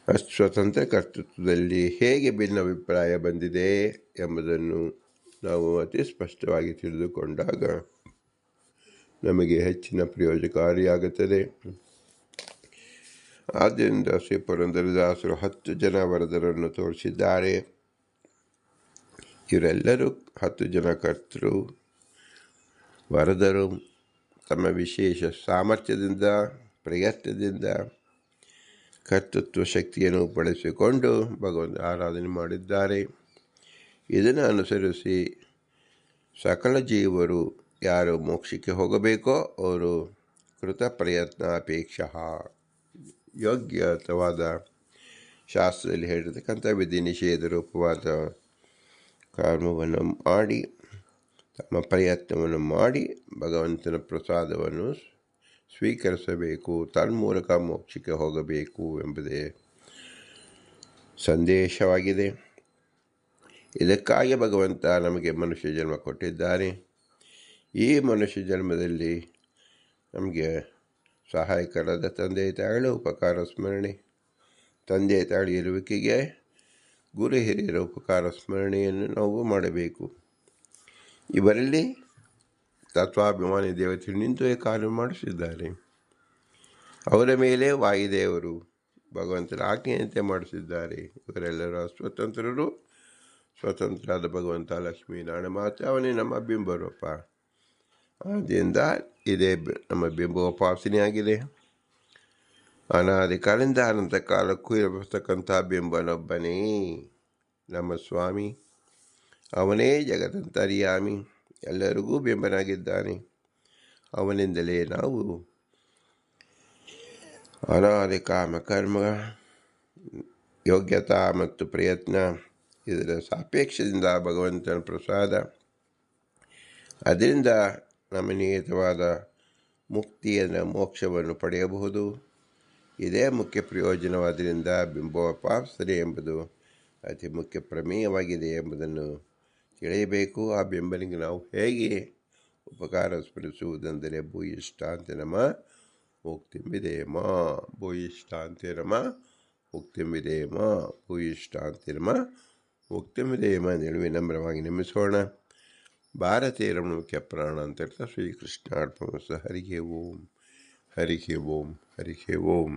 ಅಸ್ವತಂತ್ರ ಕರ್ತೃತ್ವದಲ್ಲಿ ಹೇಗೆ ಭಿನ್ನಾಭಿಪ್ರಾಯ ಬಂದಿದೆ ಎಂಬುದನ್ನು ನಾವು ಅತಿ ಸ್ಪಷ್ಟವಾಗಿ ತಿಳಿದುಕೊಂಡಾಗ ನಮಗೆ ಹೆಚ್ಚಿನ ಪ್ರಯೋಜನಕಾರಿಯಾಗುತ್ತದೆ. ಆದ್ದರಿಂದ ಶ್ರೀ ಪುರಂದರದಾಸರು 10 ಜನ ವರದರನ್ನು ತೋರಿಸಿದ್ದಾರೆ. ಇವರೆಲ್ಲರೂ 10 ಜನ ಕರ್ತರು ವರದರು ತಮ್ಮ ವಿಶೇಷ ಸಾಮರ್ಥ್ಯದಿಂದ ಪ್ರಯತ್ನದಿಂದ ಕರ್ತೃತ್ವ ಶಕ್ತಿಯನ್ನು ಬಳಸಿಕೊಂಡು ಭಗವಂತ ಆರಾಧನೆ ಮಾಡಿದ್ದಾರೆ. ಇದನ್ನು ಅನುಸರಿಸಿ ಸಕಲ ಜೀವರು ಯಾರು ಮೋಕ್ಷಕ್ಕೆ ಹೋಗಬೇಕೋ ಅವರು ಕೃತ ಪ್ರಯತ್ನ ಅಪೇಕ್ಷ ಯೋಗ್ಯತವಾದ ಶಾಸ್ತ್ರದಲ್ಲಿ ಹೇಳಿರ್ತಕ್ಕಂಥ ವಿಧಿ ನಿಷೇಧ ರೂಪವಾದ ಕರ್ಮವನ್ನು ಮಾಡಿ ತಮ್ಮ ಪ್ರಯತ್ನವನ್ನು ಮಾಡಿ ಭಗವಂತನ ಪ್ರಸಾದವನ್ನು ಸ್ವೀಕರಿಸಬೇಕು, ತನ್ಮೂಲಕ ಮೋಕ್ಷಕ್ಕೆ ಹೋಗಬೇಕು ಎಂಬುದೇ ಸಂದೇಶವಾಗಿದೆ. ಇದಕ್ಕಾಗಿ ಭಗವಂತ ನಮಗೆ ಮನುಷ್ಯ ಜನ್ಮ ಕೊಟ್ಟಿದ್ದಾನೆ. ಈ ಮನುಷ್ಯ ಜನ್ಮದಲ್ಲಿ ನಮಗೆ ಸಹಾಯಕರಾದ ತಂದೆ ತಾಯಿಗಳ ಉಪಕಾರ ಸ್ಮರಣೆ, ತಂದೆ ತಾಯಿ ಇರುವಿಕೆಗೆ ಗುರು ಹಿರಿಯರ ಉಪಕಾರ ಸ್ಮರಣೆಯನ್ನು ನಾವು ಮಾಡಬೇಕು. ಇವರಲ್ಲಿ ತತ್ವಾಭಿಮಾನಿ ದೇವತೆಗಳು ನಿಂತು ಕಾರ್ಯ ಮಾಡಿಸಿದ್ದಾರೆ. ಅವರ ಮೇಲೆ ವಾಯುದೇವರು ಭಗವಂತನ ಆಜ್ಞೆಯಂತೆ ಮಾಡಿಸಿದ್ದಾರೆ. ಇವರೆಲ್ಲರೂ ಸ್ವತಂತ್ರರು. ಸ್ವತಂತ್ರರಾದ ಭಗವಂತ ಲಕ್ಷ್ಮೀನಾರಾಯಣ ಮಾತೆ ಅವನೇ ನಮ್ಮ ಬಿಂಬರೂಪ. ಆದ್ದರಿಂದ ಇದೇ ನಮ್ಮ ಬಿಂಬೋಪಾಸನೆಯಾಗಿದೆ. ಅನಾದಿ ಕಾಲದಿಂದ ಅನಂತ ಕಾಲಕ್ಕೂ ಇರತಕ್ಕಂಥ ಬಿಂಬನೊಬ್ಬನೇ ನಮ್ಮ ಸ್ವಾಮಿ. ಅವನೇ ಜಗದಂತರ್ಯಾಮಿ, ಎಲ್ಲರಿಗೂ ಬಿಂಬನಾಗಿದ್ದಾನೆ. ಅವನಿಂದಲೇ ನಾವು ಅನಾದಿ ಕಾಮ ಕರ್ಮ ಯೋಗ್ಯತಾ ಮತ್ತು ಪ್ರಯತ್ನ ಇದರ ಸಾಪೇಕ್ಷದಿಂದ ಭಗವಂತನ ಪ್ರಸಾದ, ಅದರಿಂದ ನಮ್ಮ ನಿಯತವಾದ ಮುಕ್ತಿಯನ್ನು ಮೋಕ್ಷವನ್ನು ಪಡೆಯಬಹುದು. ಇದೇ ಮುಖ್ಯ ಪ್ರಯೋಜನವಾದ್ದರಿಂದ ಬಿಂಬೋಪಾಸನೆ ಎಂಬುದು ಅತಿ ಮುಖ್ಯ ಪ್ರಮೇಯವಾಗಿದೆ ಎಂಬುದನ್ನು ತಿಳಿಯಬೇಕು. ಆ ಬಿಂಬನಿಗೆ ನಾವು ಹೇಗೆ ಉಪಕಾರ ಸ್ಮರಿಸುವುದೆಂದರೆ ಭೂಯಿಷ್ಠಾಂತೆ ನಮ ಮುಕ್ತಿಂಬಿದೇಮ, ಭೂಯಿಷ್ಠಾಂತೆ ನಮ ಮುಕ್ತಿಂಬಿದೇಮ, ಭೂಯಿಷ್ಠಾಂತೆ ನಮ ಮುಕ್ತಿಂಬಿದೇಮ ಎಂದು ವಿನಮ್ರವಾಗಿ ನಮಿಸೋಣ. ಭಾರತೀಯರ ಮುಖ್ಯ ಪ್ರಾಣ ಅಂತ ಶ್ರೀಕೃಷ್ಣಾರ್ಪಣ. ಹರಿಗೆ ಓಂ, ಹರಿಗೆ ಓಂ, ಹರಿಗೆ ಓಂ.